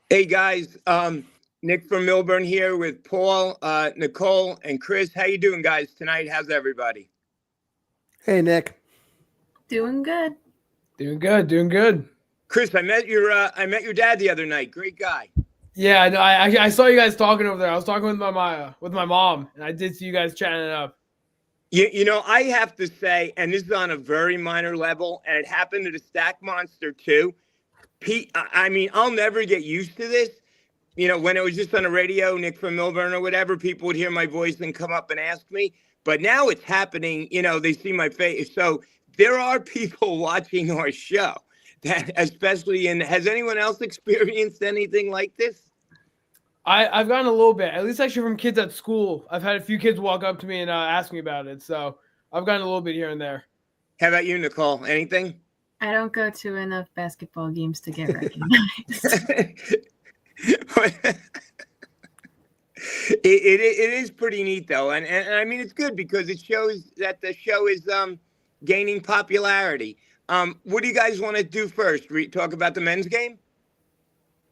Hey guys, Nick from Milburn here with Paul, Nicole, and Chris. How you doing, guys? Tonight, how's everybody? Hey, Nick. Doing good. Doing good, doing good. Chris, I met your dad the other night. Great guy. Yeah, no, I saw you guys talking over there. I was talking with my mom, and I did see you guys chatting it up. You know, I have to say, and this is on a very minor level, and it happened to the Stack Monster too. Pete, I mean, I'll never get used to this. You know, when it was just on the radio, Nick from Milburn or whatever, people would hear my voice and come up and ask me. But now it's happening, they see my face. So there are people watching our show that especially has anyone else experienced anything like this? I've gotten a little bit, at least actually from kids at school. I've had a few kids walk up to me and ask me about it. So I've gotten a little bit here and there. How about you, Nicole? Anything? I don't go to enough basketball games to get recognized. It is pretty neat though, and I mean it's good because it shows that the show is gaining popularity. What do you guys want to do first? Talk about the men's game?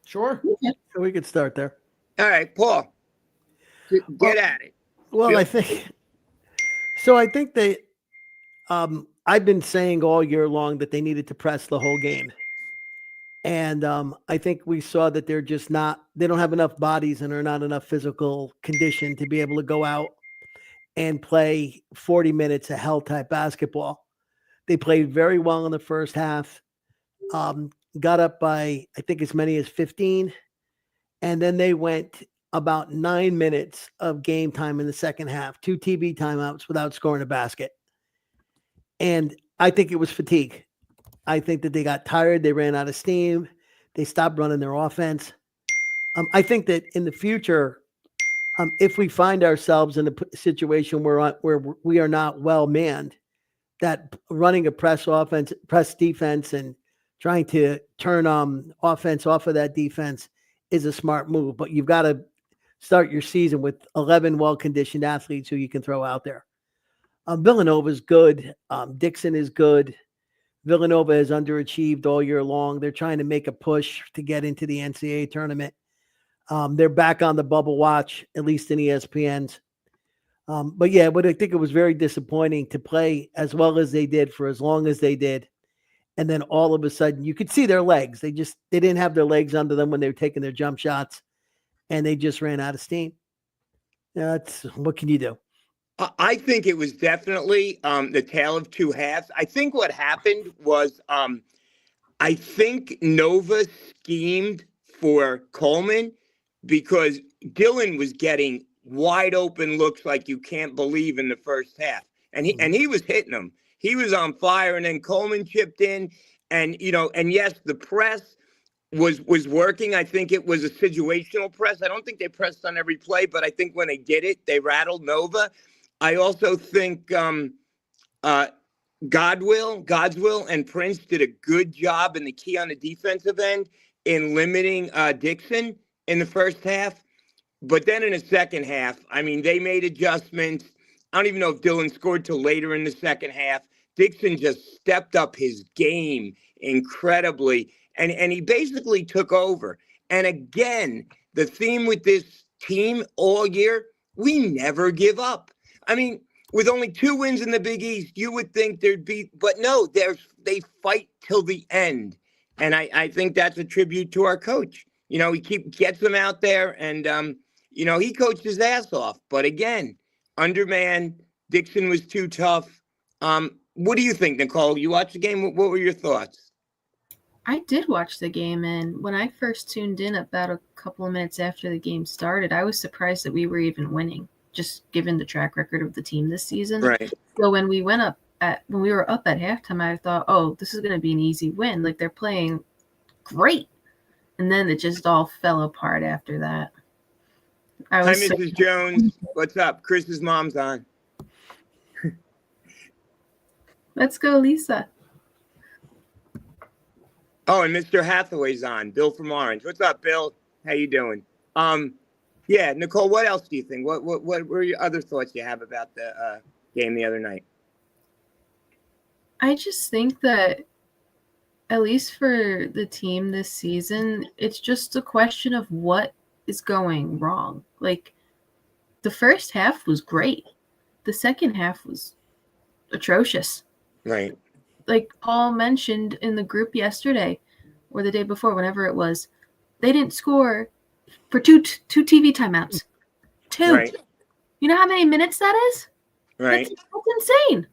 Sure. Yeah, we could start there. All right, Paul, get at it. Well, I think so. I think they. I've been saying all year long that they needed to press the whole game. And I think we saw that they're just not, they don't have enough bodies and are not enough physical condition to be able to go out and play 40 minutes of hell type basketball. They played very well in the first half, got up by, I think, as many as 15. And then they went about 9 minutes of game time in the second half, 2 TV timeouts without scoring a basket. And I think it was fatigue. I think that they got tired. They ran out of steam. They stopped running their offense. I think that in the future, if we find ourselves in a situation where we are not well manned, that running a press defense, and trying to turn offense off of that defense is a smart move. But you've got to start your season with 11 well-conditioned athletes who you can throw out there. Villanova is good. Dixon is good. Villanova has underachieved all year long. They're trying to make a push to get into the NCAA tournament. They're back on the bubble watch, at least in ESPN's. But I think it was very disappointing to play as well as they did for as long as they did. And then all of a sudden you could see their legs. They didn't have their legs under them when they were taking their jump shots, and they just ran out of steam. What can you do? I think it was definitely the tale of two halves. I think what happened was I think Nova schemed for Coleman because Dylan was getting wide open looks like you can't believe in the first half. And he was hitting them. He was on fire, and then Coleman chipped in. And yes, the press was working. I think it was a situational press. I don't think they pressed on every play, but I think when they did it, they rattled Nova. I also think Godswill and Prince did a good job in the key on the defensive end in limiting Dixon in the first half. But then in the second half, I mean, they made adjustments. I don't even know if Dylan scored till later in the second half. Dixon just stepped up his game incredibly, and he basically took over. And again, the theme with this team all year, we never give up. I mean, with only 2 wins in the Big East, you would think there'd be, but no, they fight till the end. And I think that's a tribute to our coach. He gets them out there, and, he coached his ass off. But again, undermanned, Dixon was too tough. What do you think, Nicole? You watched the game. What were your thoughts? I did watch the game, and when I first tuned in about a couple of minutes after the game started, I was surprised that we were even winning, just given the track record of the team this season. Right. So when we were up at halftime, I thought, oh, this is going to be an easy win. Like, they're playing great. And then it just all fell apart after that. Hi, Mrs. Jones. What's up? Chris's mom's on. Let's go, Lisa. Oh, and Mr. Hathaway's on. Bill from Orange. What's up, Bill? How you doing? Yeah, Nicole, what else do you think? What were your other thoughts you have about the game the other night? I just think that at least for the team this season, it's just a question of what is going wrong. Like, the first half was great. The second half was atrocious. Right. Like Paul mentioned in the group yesterday or the day before, whenever it was, they didn't score for two TV timeouts. 2. Right. You know how many minutes that is? Right. That's insane.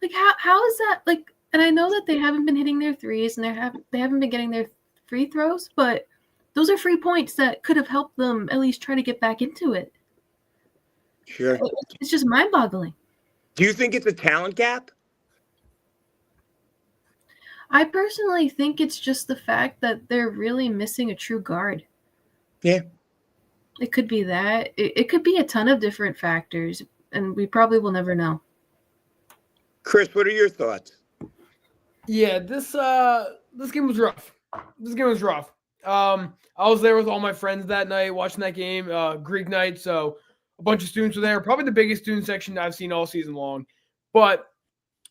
Like, how is that? Like, and I know that they haven't been hitting their threes and they haven't been getting their free throws, but those are free points that could have helped them at least try to get back into it. Sure. It's just mind-boggling. Do you think it's a talent gap? I personally think it's just the fact that they're really missing a true guard. Yeah. It could be that. It could be a ton of different factors, and we probably will never know. Chris, what are your thoughts? Yeah, this game was rough. This game was rough. I was there with all my friends that night watching that game, Greek night. So a bunch of students were there, probably the biggest student section I've seen all season long. But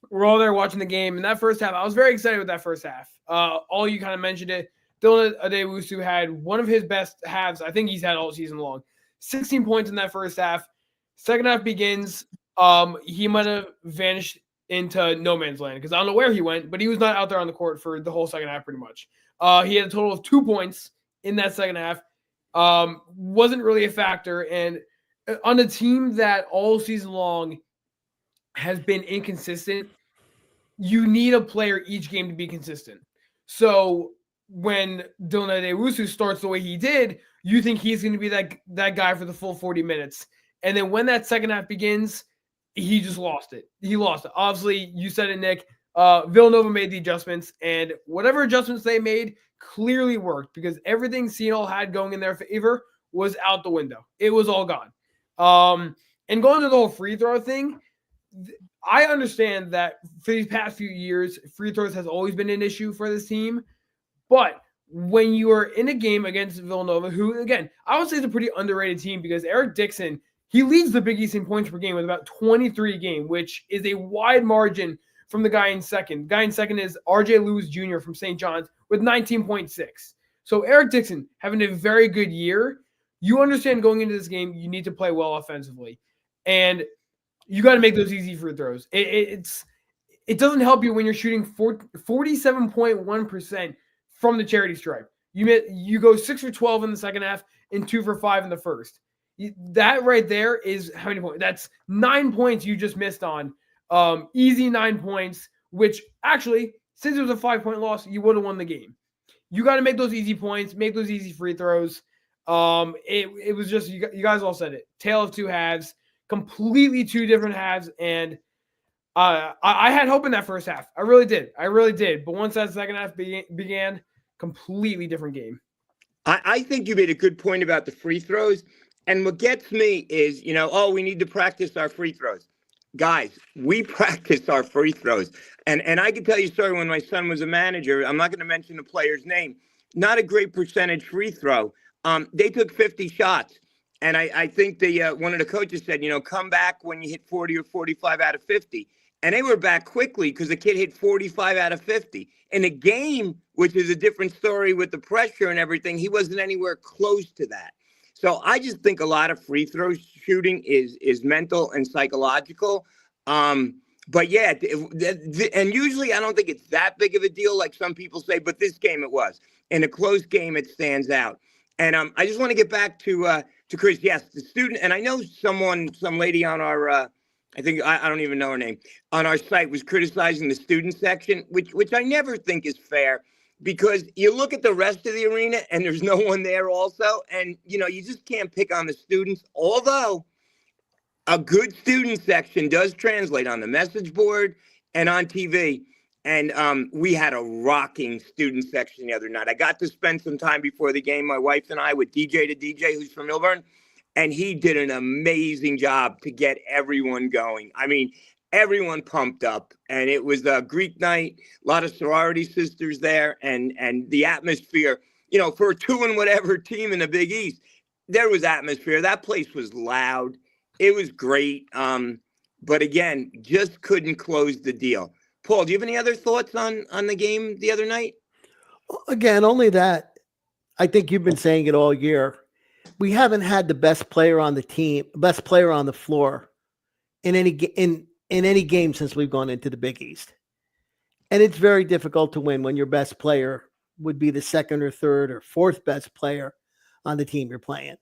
we're all there watching the game. In that first half, I was very excited with that first half. All you kind of mentioned it. Dylan Adewusu had one of his best halves I think he's had all season long. 16 points in that first half. Second half begins. He might have vanished into no man's land because I don't know where he went, but he was not out there on the court for the whole second half pretty much. He had a total of 2 points in that second half. Wasn't really a factor. And on a team that all season long has been inconsistent, you need a player each game to be consistent. So when Dylan Adewusu starts the way he did, you think he's going to be that guy for the full 40 minutes. And then when that second half begins, he just lost it. He lost it. Obviously, you said it, Nick. Villanova made the adjustments, and whatever adjustments they made clearly worked because everything Seton Hall had going in their favor was out the window. It was all gone. And going to the whole free throw thing, I understand that for these past few years, free throws has always been an issue for this team. But when you are in a game against Villanova, who, again, I would say is a pretty underrated team because Eric Dixon, he leads the Big East in points per game with about 23 a game, which is a wide margin from the guy in second. The guy in second is R.J. Lewis Jr. from St. John's with 19.6. So Eric Dixon having a very good year. You understand going into this game, you need to play well offensively. And you got to make those easy free throws. It doesn't help you when you're shooting 47.1% from the charity stripe. You go 6 for 12 in the second half and 2 for 5 in the first. That right there is how many points? That's 9 points you just missed on. Easy 9 points, which actually, since it was a 5-point loss, you would have won the game. You got to make those easy points, make those easy free throws. It was just, you guys all said it. Tale of two halves, completely two different halves. And I had hope in that first half. I really did. But once that second half began, completely different game. I think you made a good point about the free throws. And what gets me is, we need to practice our free throws. Guys, we practice our free throws. And I can tell you a story when my son was a manager. I'm not going to mention the player's name. Not a great percentage free throw. They took 50 shots. And I think one of the coaches said, come back when you hit 40 or 45 out of 50. And they were back quickly because the kid hit 45 out of 50. In a game, which is a different story with the pressure and everything, he wasn't anywhere close to that. So I just think a lot of free throw shooting is mental and psychological. But yeah, and usually I don't think it's that big of a deal like some people say, but this game it was. In a close game, it stands out. And I just want to get back to Chris. Yes, the student, and I know some lady on our, I don't even know her name, on our site was criticizing the student section, which I never think is fair. Because you look at the rest of the arena and there's no one there also. And, you just can't pick on the students. Although a good student section does translate on the message board and on TV. And we had a rocking student section the other night. I got to spend some time before the game, my wife and I, with DJ to DJ, who's from Milburn. And he did an amazing job to get everyone going. I mean, everyone pumped up, and it was a Greek night, a lot of sorority sisters there, and the atmosphere, for a 2 and whatever team in the Big East, there was atmosphere. That place was loud. It was great. But again, just couldn't close the deal. Paul, do you have any other thoughts on the game the other night? Again, only that I think you've been saying it all year. We haven't had the best player on the team, best player on the floor in any game since we've gone into the Big East. And it's very difficult to win when your best player would be the second or third or fourth best player on the team you're playing.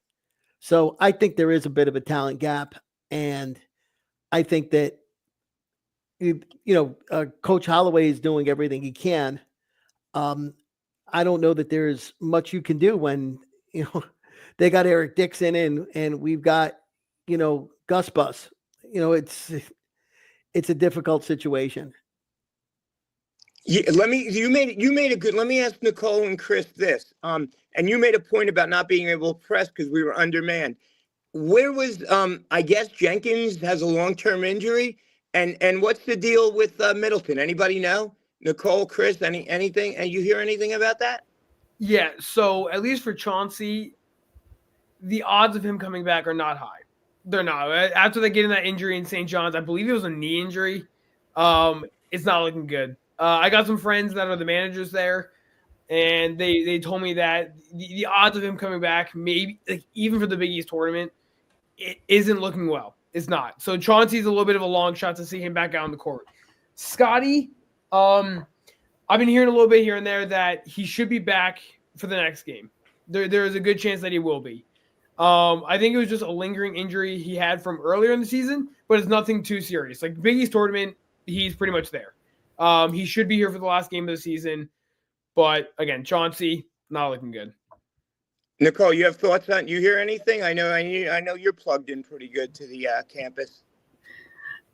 So I think there is a bit of a talent gap. And I think that, Coach Holloway is doing everything he can. I don't know that there's much you can do when, they got Eric Dixon and we've got, Gus Bus. It's a difficult situation. Yeah, you made a good, let me ask Nicole and Chris this. And you made a point about not being able to press because we were undermanned. Where was, I guess Jenkins has a long-term injury, and what's the deal with Middleton? Anybody know? Nicole, Chris, anything? And you hear anything about that? Yeah, so at least for Chauncey, the odds of him coming back are not high. They're not. After they get in that injury in St. John's, I believe it was a knee injury. It's not looking good. I got some friends that are the managers there, and they told me that the odds of him coming back, maybe even for the Big East tournament, it isn't looking well. It's not. So Chauncey's a little bit of a long shot to see him back out on the court. Scotty, I've been hearing a little bit here and there that he should be back for the next game. There is a good chance that he will be. I think it was just a lingering injury he had from earlier in the season, but it's nothing too serious. Like Big East tournament, he's pretty much there. He should be here for the last game of the season, but again, Chauncey, not looking good. Nicole, you have thoughts on? You hear anything? I know you're plugged in pretty good to the campus.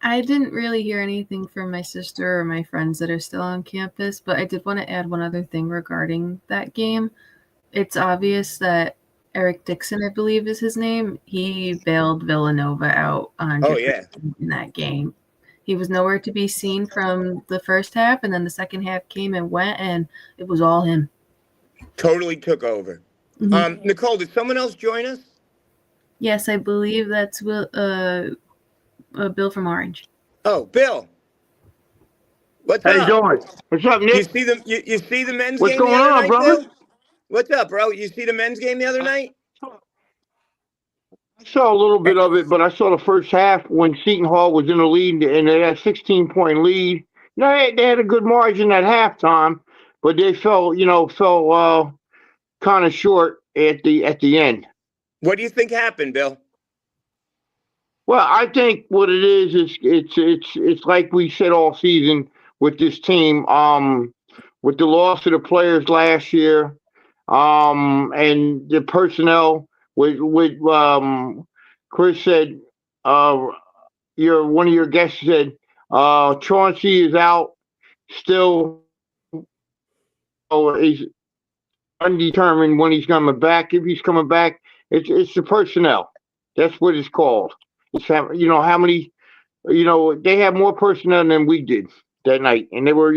I didn't really hear anything from my sister or my friends that are still on campus, but I did want to add one other thing regarding that game. It's obvious that Eric Dixon, I believe is his name, he bailed Villanova out 100% in that game. He was nowhere to be seen from the first half, and then the second half came and went, and it was all him. Totally took over. Mm-hmm. Nicole, did someone else join us? Yes, I believe that's Bill from Orange. Oh, Bill. What's up? How you doing? What's up, Nick? You see the men's What's game going the other on, night, brother? Bill? What's up, bro? You see the men's game the other night? I saw a little bit of it, but I saw the first half when Seton Hall was in the lead and they had a 16-point lead. They had a good margin at halftime, but they fell kind of short at the end. What do you think happened, Bill? Well, I think what it is it's like we said all season with this team, with the loss of the players last year, and the personnel with Chris said, one of your guests said, Chauncey is out still. He's undetermined when he's coming back. If he's coming back, it's the personnel. That's what it's called. It's how many, they had more personnel than we did that night, and they were,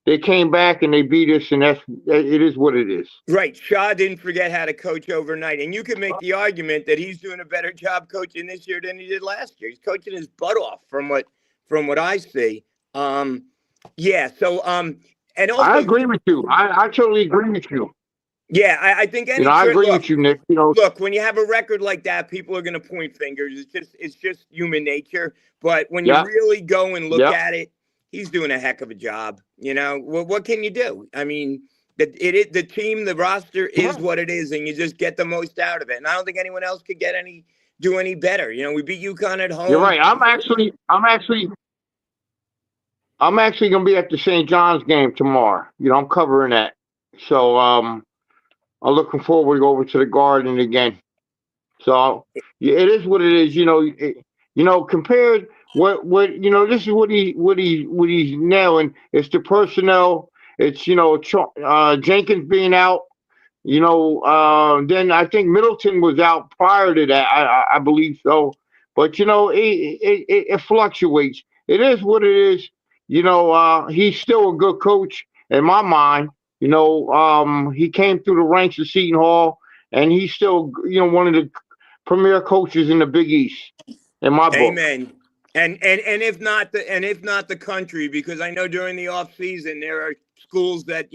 they came back and they beat us, and it is what it is. Right. Shaw didn't forget how to coach overnight, and you could make the argument that he's doing a better job coaching this year than he did last year. He's coaching his butt off from what I see. Yeah. So and also, I agree with you. I totally agree with you. Yeah, I think I agree with you, Nick. Look, when you have a record like that, people are going to point fingers. It's just human nature. But when you really go and look at it, he's doing a heck of a job. What can you do? I mean, the team, the roster is what it is, and you just get the most out of it. And I don't think anyone else could do any better. We beat UConn at home. You're right. I'm actually going to be at the St. John's game tomorrow. I'm covering that. So I'm looking forward to go over to the Garden again. So it is what it is. Compared what this is what he's nailing. It's the personnel. It's Jenkins being out. Then I think Middleton was out prior to that. I believe so. But it fluctuates. It is what it is. He's still a good coach in my mind. He came through the ranks of Seton Hall, and he's still, one of the premier coaches in the Big East, in my book. Amen. And if not the country, because I know during the off season there are schools that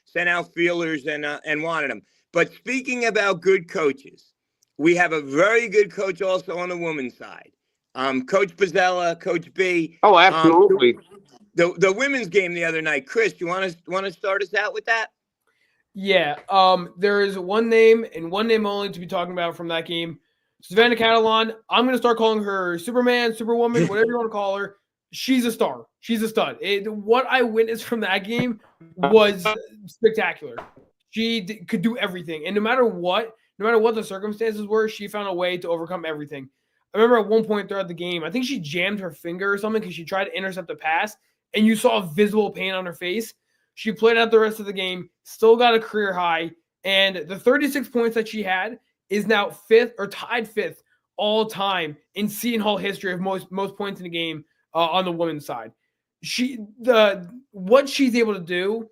sent out feelers and wanted them. But speaking about good coaches, we have a very good coach also on the women's side. Coach Pizzella, Coach B. Oh, absolutely. The women's game the other night. Chris, you want to start us out with that? Yeah. There is one name and one name only to be talking about from that game. Savannah Catalan. I'm going to start calling her Superman, Superwoman, whatever you want to call her. She's a star. She's a stud. What I witnessed from that game was spectacular. She could do everything. And no matter what the circumstances were, she found a way to overcome everything. I remember at one point throughout the game, I think she jammed her finger or something because she tried to intercept a pass, and you saw visible pain on her face. She played out the rest of the game, still got a career high, and the 36 points that she had is now tied fifth all time in Seton Hall history of most points in a game on the women's side. What she's able to do,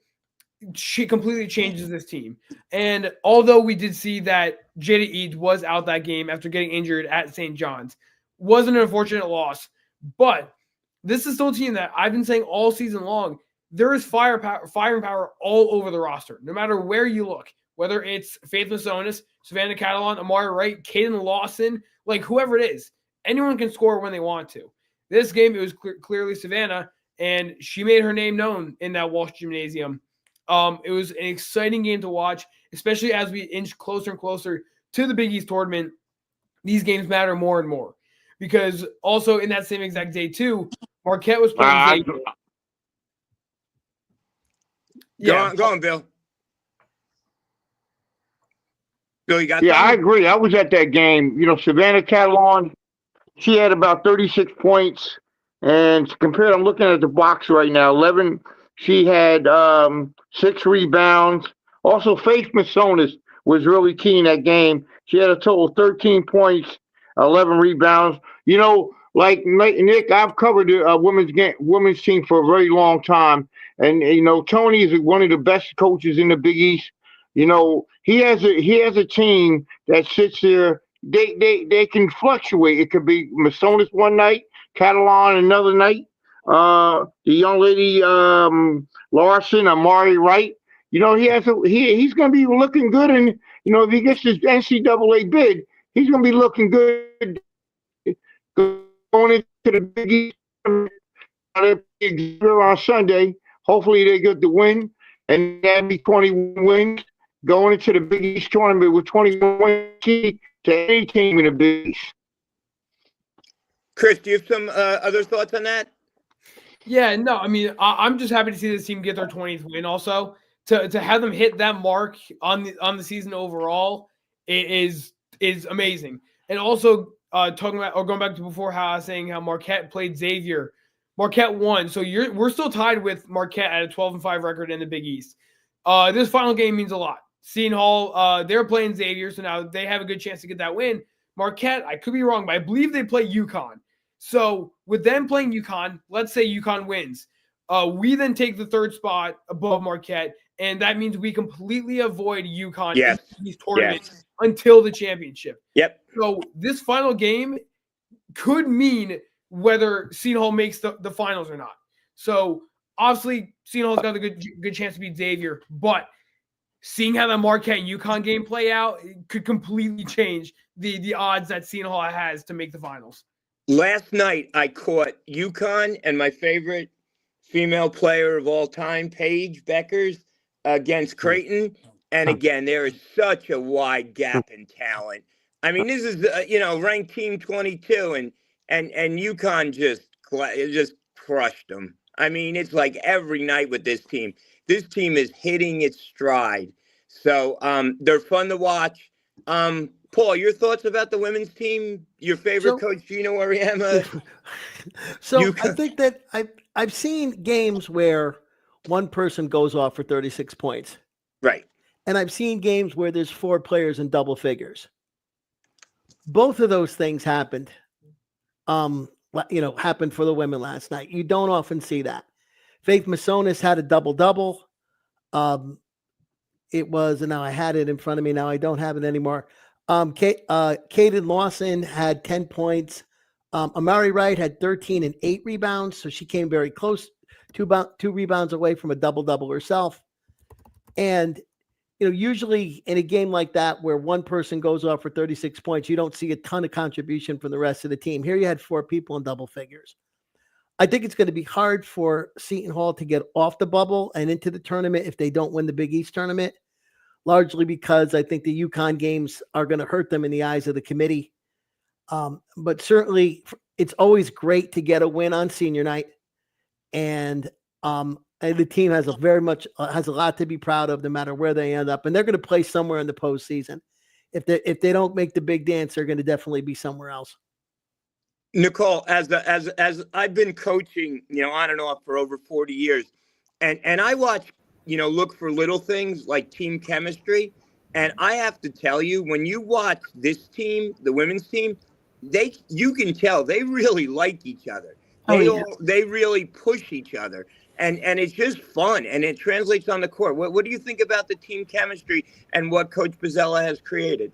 she completely changes this team. And although we did see that Jada Eads was out that game after getting injured at St. John's, was an unfortunate loss. But this is still a team that I've been saying all season long, there is fire and power all over the roster, no matter where you look, whether it's Faith Masonis, Savannah Catalan, Amari Wright, Kaden Lawson, like whoever it is, anyone can score when they want to. This game, it was clearly Savannah, and she made her name known in that Walsh Gymnasium. It was an exciting game to watch, especially as we inch closer and closer to the Big East tournament. These games matter more and more because also in that same exact day too, Marquette was playing Xavier. Go on, Bill. Bill, you got Yeah, something? I agree. I was at that game. Savannah Catalan, she had about 36 points. And compared, I'm looking at the box right now, 11. She had 6 rebounds. Also, Faith Masonis was really key in that game. She had a total of 13 points, 11 rebounds. Like Nick, I've covered the women's team for a very long time. And, Tony is one of the best coaches in the Big East. He has a team that sits there. They can fluctuate. It could be Masonis one night, Catalan another night. The young lady Larson, Amari Wright. He's going to be looking good, and if he gets his NCAA bid, he's going to be looking good going into the Big East on Sunday. Hopefully, they get the win, and that'd be 21 wins going into the Big East tournament with 21 wins to any team in the Big East. Chris, do you have some other thoughts on that? Yeah, no, I mean, I'm just happy to see this team get their 20th win. Also, to have them hit that mark on the season overall is amazing. And also talking about or going back to before how I was saying how Marquette played Xavier, Marquette won. So we're still tied with Marquette at a 12-5 record in the Big East. This final game means a lot. Seton Hall, they're playing Xavier, so now they have a good chance to get that win. Marquette, I could be wrong, but I believe they play UConn. So with them playing UConn, let's say UConn wins. We then take the third spot above Marquette, and that means we completely avoid UConn in these tournaments until the championship. Yep. So this final game could mean whether Seton Hall makes the finals or not. So obviously, Seton Hall's got a good chance to beat Xavier, but seeing how the Marquette and UConn game play out, it could completely change the odds that Seton Hall has to make the finals. Last night, I caught UConn and my favorite female player of all time, Paige Beckers, against Creighton. And again, there is such a wide gap in talent. I mean, this is, ranked team 22, and UConn just crushed them. I mean, it's like every night with this team. This team is hitting its stride. So they're fun to watch. Paul, your thoughts about the women's team? Your favorite coach, Gino Auriemma? So I think that I've seen games where one person goes off for 36 points. Right. And I've seen games where there's 4 players in double figures. Both of those things happened. Happened for the women last night. You don't often see that. Faith Masonis had a double-double. It was, and now I had it in front of me. Now I don't have it anymore. Kaden Lawson had 10 points. Amari Wright had 13 and 8 rebounds, so she came very close, two rebounds away from a double-double herself. And, usually in a game like that where one person goes off for 36 points, you don't see a ton of contribution from the rest of the team. Here you had 4 people in double figures. I think it's going to be hard for Seton Hall to get off the bubble and into the tournament if they don't win the Big East tournament, largely because I think the UConn games are going to hurt them in the eyes of the committee. But certainly it's always great to get a win on senior night. And the team has has a lot to be proud of no matter where they end up. And they're going to play somewhere in the postseason. If they don't make the big dance, they're going to definitely be somewhere else. Nicole, as I've been coaching, on and off for over 40 years, and I watch, look for little things like team chemistry. And I have to tell you, when you watch this team, the women's team, you can tell they really like each other. They really push each other. And it's just fun, and it translates on the court. What do you think about the team chemistry and what Coach Bozzella has created?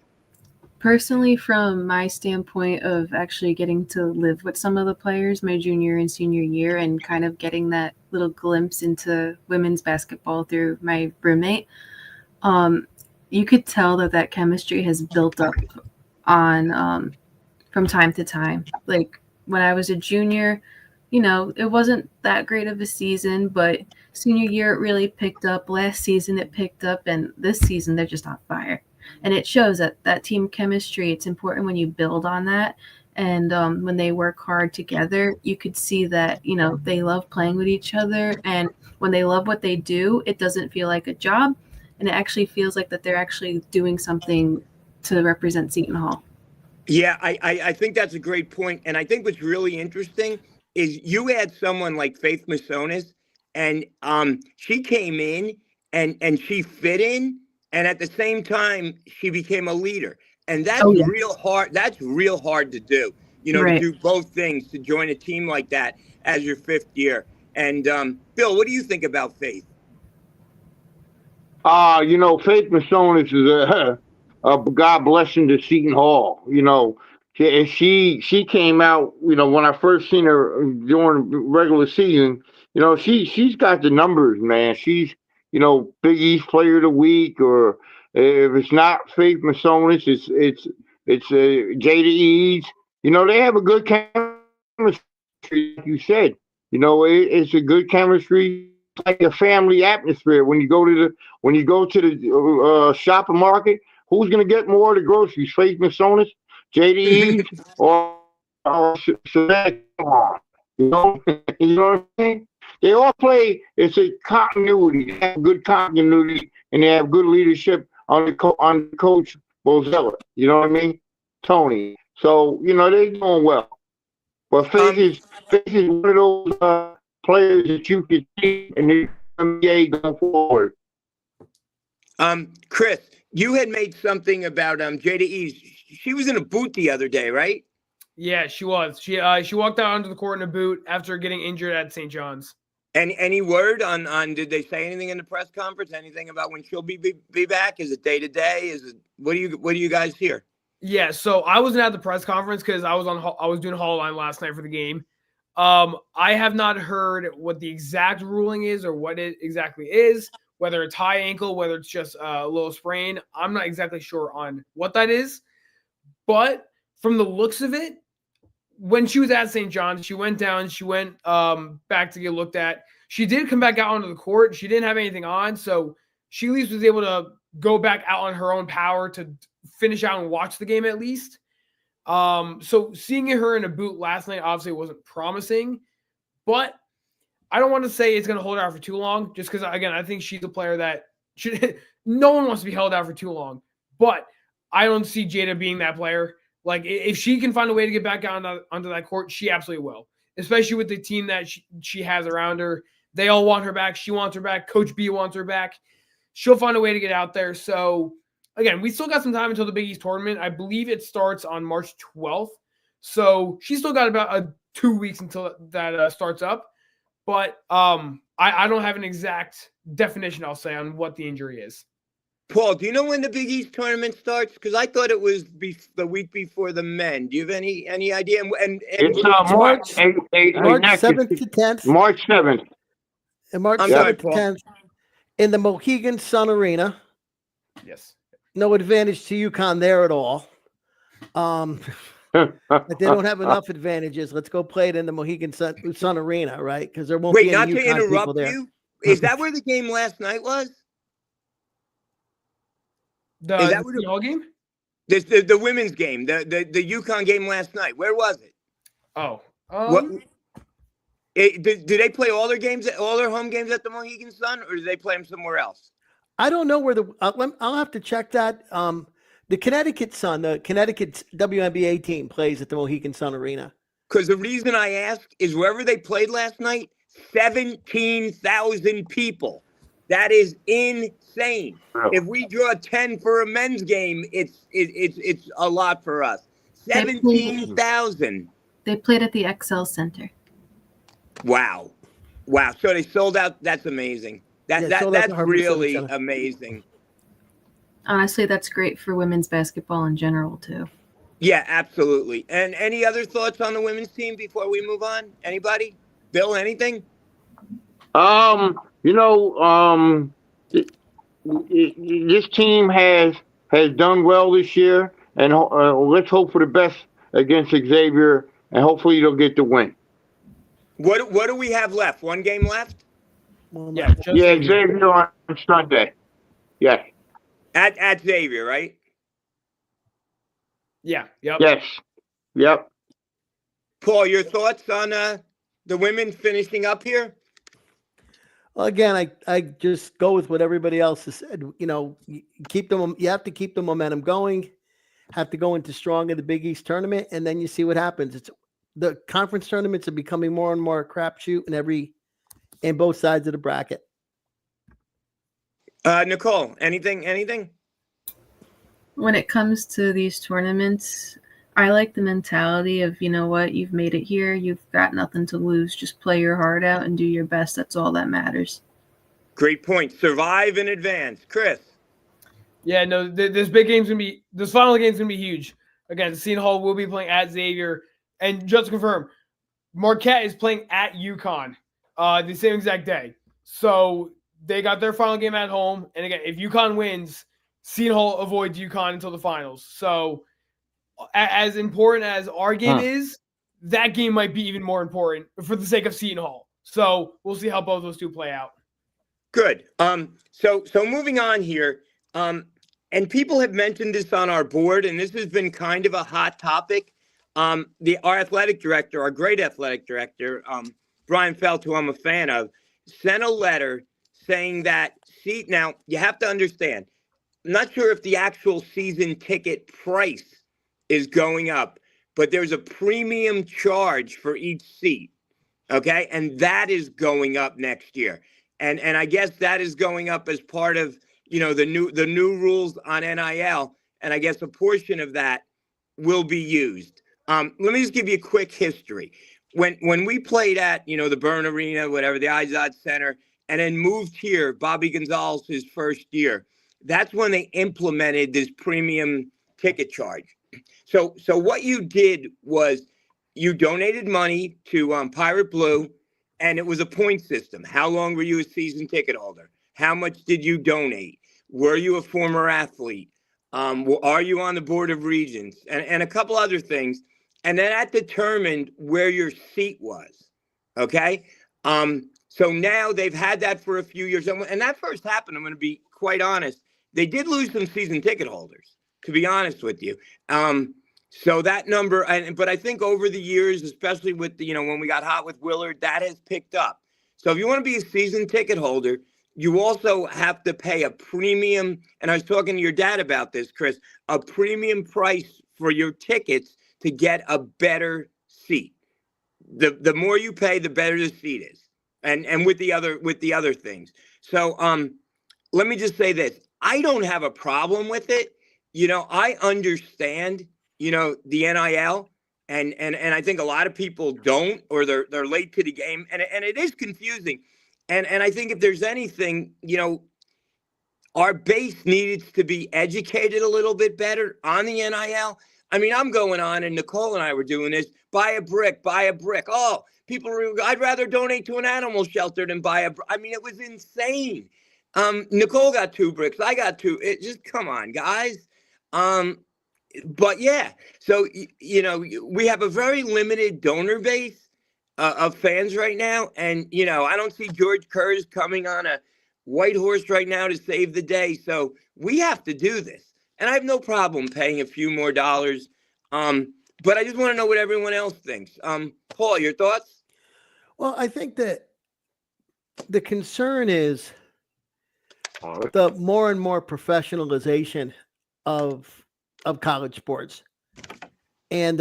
Personally, from my standpoint of actually getting to live with some of the players my junior and senior year and kind of getting that little glimpse into women's basketball through my roommate, you could tell that chemistry has built up on from time to time. Like when I was a junior, it wasn't that great of a season, but senior year it really picked up. Last season it picked up, and this season they're just on fire. And it shows that team chemistry, it's important when you build on that. And when they work hard together, you could see that, they love playing with each other. And when they love what they do, it doesn't feel like a job. And it actually feels like that they're actually doing something to represent Seton Hall. Yeah, I think that's a great point. And I think what's really interesting is you had someone like Faith Massonis, and she came in and she fit in. And at the same time, she became a leader. And that's real hard. That's real hard to do, Right. to do both things, to join a team like that as your 5th year. And Bill, what do you think about Faith? Faith Massonis is a God blessing to Seton Hall. She came out, when I first seen her during the regular season, she's got the numbers, man. She's, Big East Player of the Week, or if it's not Faith Massonis, it's Jada Eads. They have a good chemistry, like you said. It's a good chemistry, like a family atmosphere. When you go to the shopping market, who's gonna get more of the groceries? Faith Massonis, Jada Eads, or Savannah? You know what I'm saying? They all play. It's a continuity. They have good continuity, and they have good leadership on Coach Bozzella. You know what I mean, Tony. So they're doing well. But Faith is one of those players that you can see in the NBA going forward. Chris, you had made something about Jada Eads. She was in a boot the other day, right? Yeah, she was. She walked out onto the court in a boot after getting injured at St. John's. Any word on did they say anything in the press conference? Anything about when she'll be back? Is it day to day? Is it what do you guys hear? Yeah, so I wasn't at the press conference because I was doing Hall Line last night for the game. I have not heard what the exact ruling is or what it exactly is, whether it's high ankle, whether it's just a little sprain. I'm not exactly sure on what that is. But from the looks of it, when she was at St. John's, she went down, she went back to get looked at. She did come back out onto the court. She didn't have anything on, so she at least was able to go back out on her own power to finish out and watch the game at least. So seeing her in a boot last night obviously wasn't promising, but I don't want to say it's going to hold out for too long just because, again, I think she's a player that no one wants to be held out for too long, but I don't see Jada being that player. Like, if she can find a way to get back out onto that court, she absolutely will, especially with the team that she has around her. They all want her back. She wants her back. Coach B wants her back. She'll find a way to get out there. So, again, we still got some time until the Big East tournament. I believe it starts on March 12th. So she's still got about 2 weeks until that starts up. But I don't have an exact definition, I'll say, on what the injury is. Paul, do you know when the Big East tournament starts? Because I thought it was the week before the men. Do you have any idea? And It's March March next, 7th it's to 10th, March 7th. and March I'm Yeah. 7th sorry, to Paul. 10th in the Mohegan Sun Arena. Yes. No advantage to UConn there at all. But they don't have enough advantages. Let's go play it in the Mohegan Sun Arena, right? Because there won't Wait, be any not to UConn people interrupt there. you. Is that where the game last night was? The Is that what Seton Hall game? the women's game, the UConn game last night? Where was it? Oh. What? Do they play all their games, all their home games at the Mohegan Sun, or do they play them somewhere else? I don't know where I'll have to check that. The Connecticut Sun, the Connecticut WNBA team plays at the Mohegan Sun Arena. Because the reason I ask is wherever they played last night, 17,000 people. That is insane. Really? If we draw 10 for a men's game, it's a lot for us. 17,000. They played at the XL Center. Wow. So they sold out. That's amazing. Yeah, sold out That's the Harbor Civic really Center. amazing. Honestly, that's great for women's basketball in general too. Yeah, absolutely. And any other thoughts on the women's team before we move on? Anybody? Bill, anything? This team has done well this year, and let's hope for the best against Xavier, and hopefully they'll get the win. What do we have left? One game left? Well, Yeah. no. Yeah, Xavier on Sunday. Yes. At Xavier, right? Yeah. Yep. Yes. Yep. Paul, your thoughts on the women finishing up here? Well, again, I just go with what everybody else has said. You know, you have to keep the momentum going. Have to go into strong in the Big East tournament, and then you see what happens. The conference tournaments are becoming more and more a crapshoot in both sides of the bracket. Nicole, anything? When it comes to these tournaments, I like the mentality of, you know what, you've made it here, you've got nothing to lose. Just play your heart out and do your best. That's all that matters. Great point. Survive in advance. Chris. Yeah, no, this final game's gonna be huge. Again, Seton Hall will be playing at Xavier, and just to confirm, Marquette is playing at UConn the same exact day. So they got their final game at home, and again, if UConn wins, Seton Hall avoids UConn until the finals. So as important as our game is, that game might be even more important for the sake of Seton Hall. So we'll see how both those two play out. Good. So moving on here, and people have mentioned this on our board, and this has been kind of a hot topic. Our athletic director, our great athletic director, Brian Felt, who I'm a fan of, sent a letter saying that, now you have to understand, I'm not sure if the actual season ticket price is going up, but there's a premium charge for each seat. Okay. And that is going up next year. And I guess that is going up as part of, the new rules on NIL. And I guess a portion of that will be used. Let me just give you a quick history. When we played at, the Byrne Arena, whatever, the Izod Center, and then moved here, Bobby Gonzalez, his first year, that's when they implemented this premium ticket charge. So what you did was you donated money to Pirate Blue, and it was a point system. How long were you a season ticket holder? How much did you donate? Were you a former athlete? Are you on the Board of Regents? And a couple other things. And then that determined where your seat was. Okay? So now they've had that for a few years. And that first happened, I'm going to be quite honest, they did lose some season ticket holders, to be honest with you. So that number, but I think over the years, especially with, when we got hot with Willard, that has picked up. So if you want to be a season ticket holder, you also have to pay a premium. And I was talking to your dad about this, Chris, a premium price for your tickets to get a better seat. The more you pay, the better the seat is. And with the other things. So let me just say this. I don't have a problem with it. I understand, the NIL, and I think a lot of people don't, or they're late to the game, and it is confusing. And I think if there's anything, our base needs to be educated a little bit better on the NIL. I mean, I'm going on, and Nicole and I were doing this. Buy a brick, buy a brick. Oh, I'd rather donate to an animal shelter than buy a brick. I mean, it was insane. Nicole got 2 bricks. I got 2. It just, come on, guys. But yeah, so, we have a very limited donor base of fans right now. And, I don't see George Kurz coming on a white horse right now to save the day. So we have to do this. And I have no problem paying a few more dollars. But I just want to know what everyone else thinks. Paul, your thoughts? Well, I think that the concern is the more and more professionalization of college sports. And,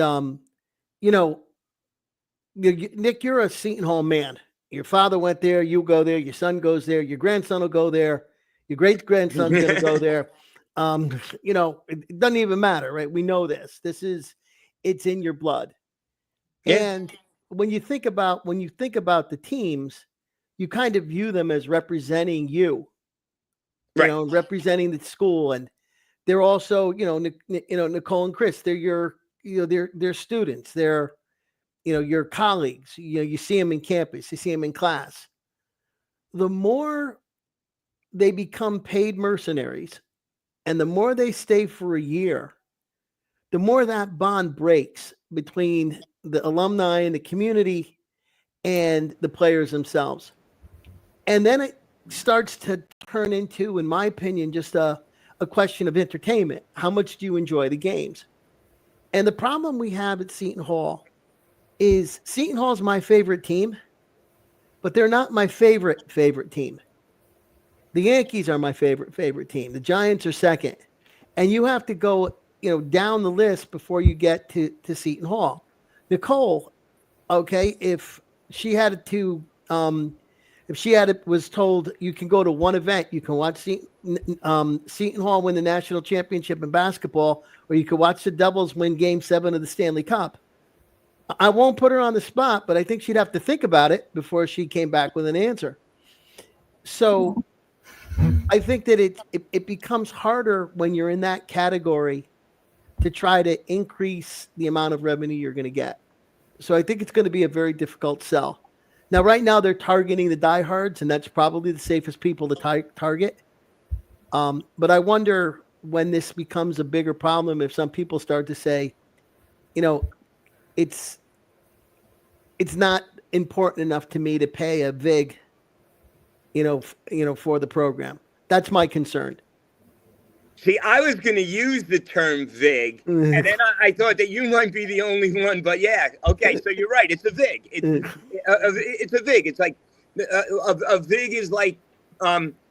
Nick, you're a Seton Hall man. Your father went there, you go there, your son goes there, your grandson will go there, your great-grandson's going to go there. It doesn't even matter, right? We know this. It's in your blood. Yeah. And when you think about the teams, you kind of view them as representing you, right? Representing the school, and they're also, Nicole and Chris. They're they're students. They're, your colleagues. You see them in campus. You see them in class. The more they become paid mercenaries, and the more they stay for a year, the more that bond breaks between the alumni and the community and the players themselves. And then it starts to turn into, in my opinion, just a question of entertainment. How much do you enjoy the games? And the problem we have at Seton Hall is Seton Hall is my favorite team, but they're not my favorite team. The Yankees are my favorite team. The Giants are second. And you have to go, down the list before you get to Seton Hall. Nicole, okay, if she was told you can go to one event, you can watch Seton Hall win the national championship in basketball, or you could watch the Devils win Game 7 of the Stanley Cup. I won't put her on the spot, but I think she'd have to think about it before she came back with an answer. So I think that it becomes harder when you're in that category to try to increase the amount of revenue you're going to get. So I think it's going to be a very difficult sell. Now, right now they're targeting the diehards, and that's probably the safest people to target. But I wonder when this becomes a bigger problem, if some people start to say, it's not important enough to me to pay a VIG, for the program. That's my concern. See, I was going to use the term VIG, and then I thought that you might be the only one. But yeah, okay, so you're right. It's a VIG. It's a VIG. It's like a VIG is like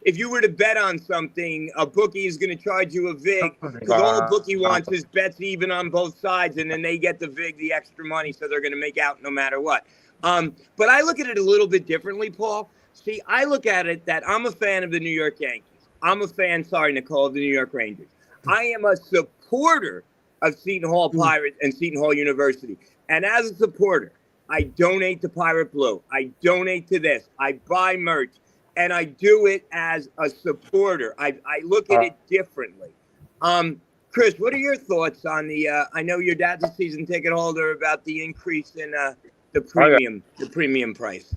if you were to bet on something, a bookie is going to charge you a VIG because all the bookie wants is bets even on both sides, and then they get the VIG, the extra money, so they're going to make out no matter what. But I look at it a little bit differently, Paul. See, I look at it that I'm a fan of the New York Yankees. I'm a fan, sorry, Nicole, of the New York Rangers. I am a supporter of Seton Hall Pirates and Seton Hall University. And as a supporter, I donate to Pirate Blue. I donate to this. I buy merch. And I do it as a supporter. I look at it differently. Chris, what are your thoughts on the, I know your dad's a season ticket holder, about the increase in the premium price?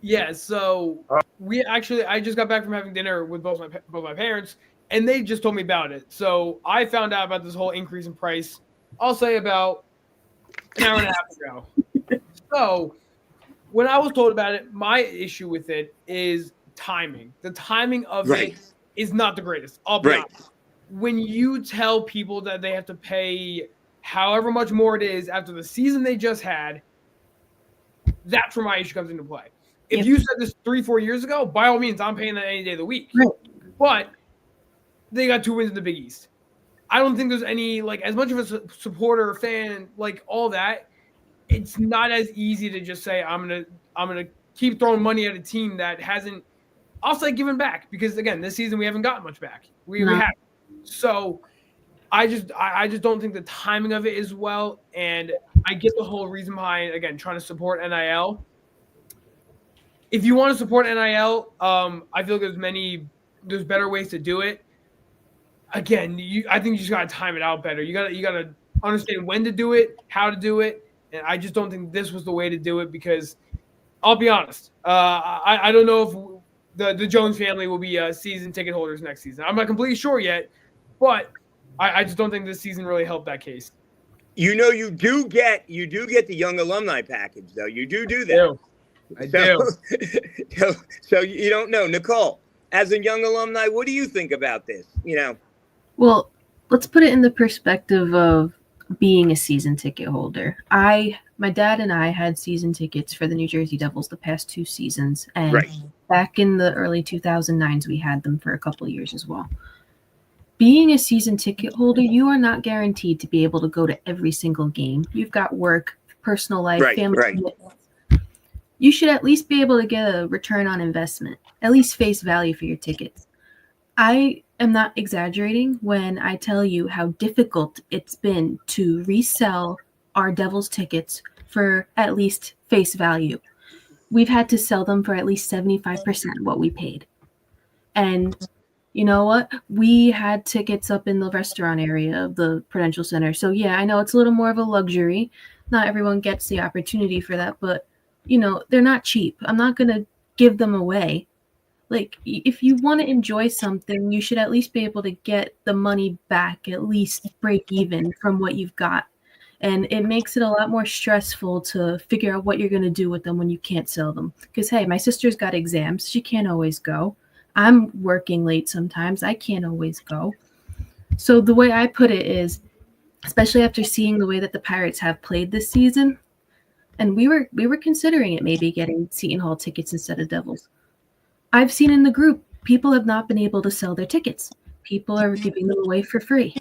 Yeah, so I just got back from having dinner with both my parents, and they just told me about it. So I found out about this whole increase in price, I'll say about an hour and a half ago. So when I was told about it, my issue with it is timing. The timing of it is not the greatest. I'll be honest. When you tell people that they have to pay however much more it is after the season they just had, that's where my issue comes into play. If you said this 3-4 years ago, by all means, I'm paying that any day of the week. Right. But they got 2 wins in the Big East. I don't think there's any, as much of a supporter, fan, all that. It's not as easy to just say I'm gonna keep throwing money at a team that hasn't, I'll say, given back, because again, this season we haven't gotten much back. We haven't. So I just don't think the timing of it is well, and I get the whole reason behind, again, trying to support NIL. If you want to support NIL, I feel like there's better ways to do it. again, I think you just gotta time it out better. You gotta understand when to do it, how to do it, and I just don't think this was the way to do it because I'll be honest. I don't know if the Jones family will be season ticket holders next season. I'm not completely sure yet, but I just don't think this season really helped that case. You know, you do get the young alumni package, though. You do that. I do. So you don't know, Nicole. As a young alumni, what do you think about this? You know, Well, let's put it in the perspective of being a season ticket holder. My dad and I had season tickets for the New Jersey Devils the past 2 seasons, and right? back in the early 2009s, we had them for a couple of years as well. Being a season ticket holder, you are not guaranteed to be able to go to every single game. You've got work, personal life, family commitments. You should at least be able to get a return on investment, at least face value for your tickets. I am not exaggerating when I tell you how difficult it's been to resell our Devils tickets for at least face value. We've had to sell them for at least 75% what we paid. And you know what? We had tickets up in the restaurant area of the Prudential Center. So yeah, I know it's a little more of a luxury. Not everyone gets the opportunity for that, but you know, they're not cheap. I'm not going to give them away. Like, if you want to enjoy something, you should at least be able to get the money back, at least break even from what you've got. And it makes it a lot more stressful to figure out what you're going to do with them when you can't sell them. Because, hey, my sister's got exams. She can't always go. I'm working late sometimes. I can't always go. So the way I put it is, especially after seeing the way that the Pirates have played this season, and we were considering it, maybe getting Seton Hall tickets instead of Devils. I've seen in the group, people have not been able to sell their tickets. People are giving them away for free.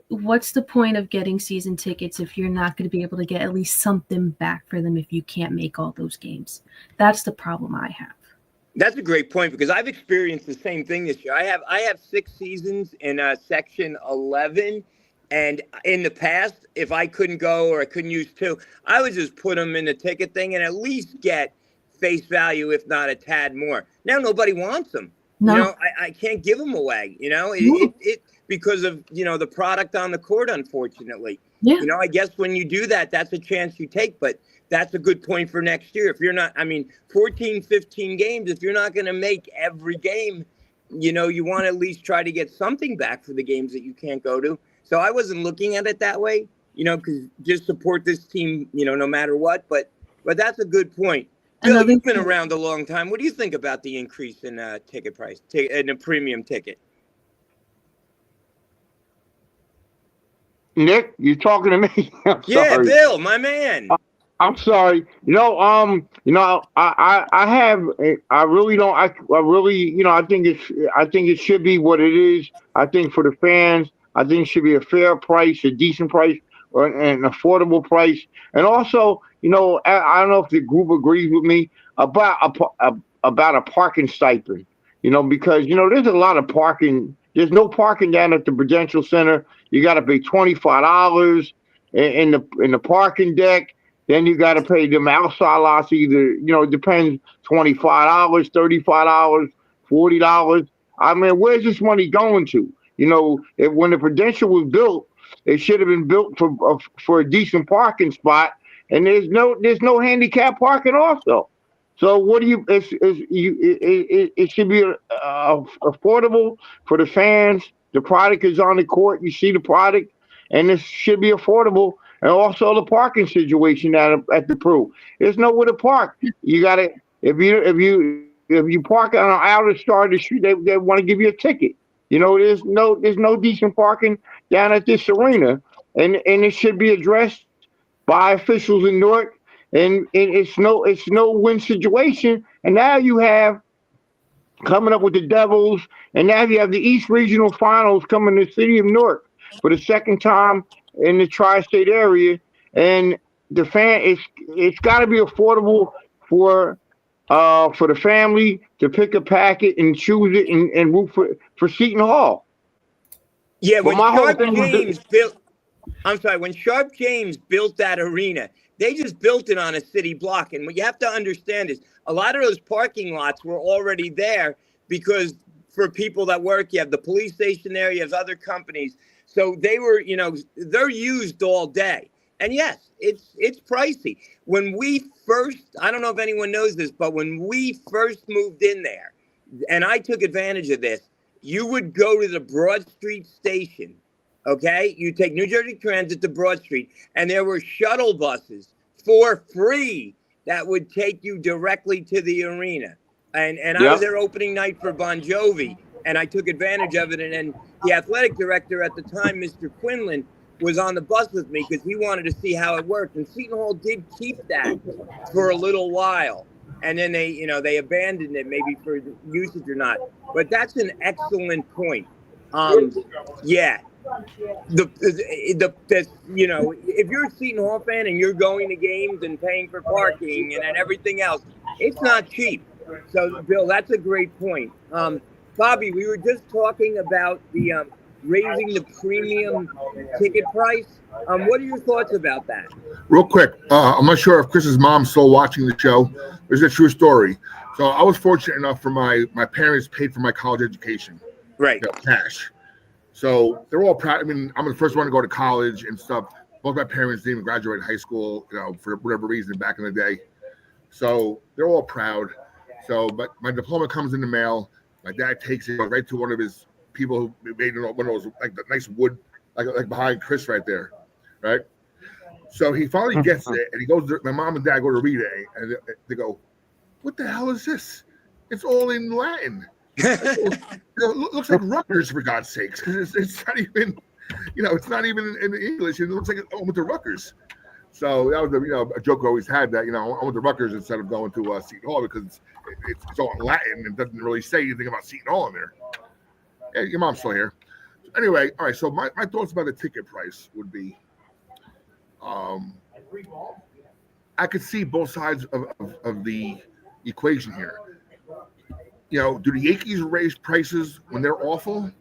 What's the point of getting season tickets if you're not going to be able to get at least something back for them if you can't make all those games? That's the problem I have. That's a great point because I've experienced the same thing this year. I have 6 seasons in section 11, and in the past, if I couldn't go or I couldn't use 2, I would just put them in the ticket thing and at least get face value, if not a tad more. Now nobody wants them. No. You know, I can't give them away. You know, it because of the product on the court, unfortunately. Yeah. You know, I guess when you do that, that's a chance you take, but that's a good point for next year. If you're not, 14, 15 games, if you're not going to make every game, you want to at least try to get something back for the games that you can't go to. So I wasn't looking at it that way, because just support this team, no matter what. But that's a good point. Bill, you've been around a long time. What do you think about the increase in ticket price, in a premium ticket? Nick, you talking to me? Yeah, Bill, my man. I'm sorry. I think it should be what it is. I think for the fans, I think it should be a fair price, a decent price, or an affordable price. And also, I don't know if the group agrees with me about a parking stipend, because, there's a lot of parking. There's no parking down at the Prudential Center. You got to pay $25 in the parking deck. Then you got to pay them outside lots either, it depends, $25, $35, $40. Where's this money going to? When the Prudential was built, it should have been built for a decent parking spot, and there's no handicap parking also. So what do you? It should be affordable for the fans. The product is on the court. You see the product, and it should be affordable. And also the parking situation at the Prue. There's nowhere to park. You gotta if you park on an outer side of the street, they want to give you a ticket. There's no decent parking down at this arena, and it should be addressed by officials in Newark. And it's no win situation. And now you have coming up with the Devils, and now you have the East Regional Finals coming to the city of Newark for the second time in the tri-state area. And the it's got to be affordable for the family to pick a packet and choose it and root for Seton Hall. Yeah, when Sharp James built that arena, they just built it on a city block. And what you have to understand is a lot of those parking lots were already there because for people that work. You have the police station there. You have other companies. So they were, they're used all day. And yes, it's pricey. When we first, I don't know if anyone knows this, but when we first moved in there, and I took advantage of this, you would go to the Broad Street station, okay? You take New Jersey Transit to Broad Street, and there were shuttle buses for free that would take you directly to the arena. And I was there opening night for Bon Jovi, and I took advantage of it. And then the athletic director at the time, Mr. Quinlan, was on the bus with me because he wanted to see how it worked. And Seton Hall did keep that for a little while. And then they abandoned it, maybe for usage or not. But that's an excellent point. Yeah. If you're a Seton Hall fan and you're going to games and paying for parking and everything else, it's not cheap. So, Bill, that's a great point. Bobby, we were just talking about the raising the premium ticket price. What are your thoughts about that? Real quick, I'm not sure if Chris's mom's still watching the show. This is a true story. So I was fortunate enough for my parents paid for my college education. Right. Cash. So they're all proud. I mean, I'm the first one to go to college and stuff. Both my parents didn't even graduate high school, for whatever reason back in the day. So they're all proud. So, but my diploma comes in the mail. My dad takes it, goes right to one of his people who made one of those, like the nice wood, like behind Chris right there, right? So he finally gets it, and he goes. My mom and dad go to read it, and they go, "What the hell is this? It's all in Latin. It looks like Rutgers, for God's sakes, because it's not even, it's not even in English. It looks like I went to Rutgers." So that was a joke I always had, that I went to Rutgers instead of going to Seton Hall, because it's all in Latin and doesn't really say anything about Seton Hall in there. Yeah, your mom's still here. Anyway, all right. So my thoughts about the ticket price would be, I could see both sides of the equation here. Do the Yankees raise prices when they're awful?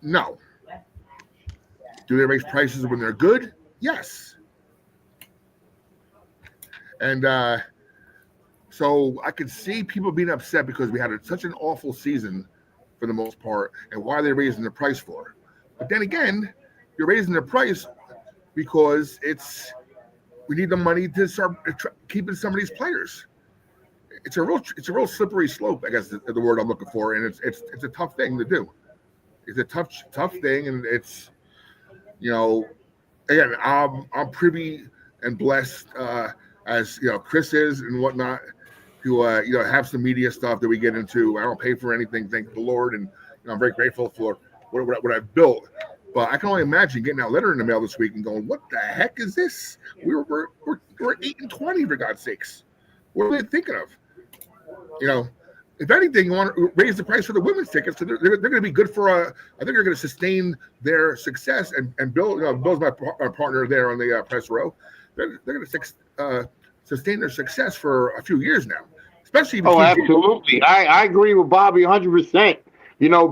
No. Do they raise prices when they're good? Yes. And so I could see people being upset because we had such an awful season for the most part, and why they're raising the price for. But then again, you're raising the price because we need the money to start keeping some of these players. It's a real slippery slope, I guess is the word I'm looking for, and it's a tough thing to do. It's a tough thing, and it's again, I'm privy and blessed as Chris is and whatnot, to have some media stuff that we get into. I don't pay for anything, thank the Lord, and I'm very grateful for what I've built. But I can only imagine getting that letter in the mail this week and going, "What the heck is this? We're 8-20, for God's sakes. What are they thinking of?" If anything, you want to raise the price for the women's tickets, so they're going to be good for I think they're going to sustain their success. And Bill, Bill's my partner there on the press row. They're going to sustain their success for a few years now, especially. Absolutely. I agree with Bobby 100%.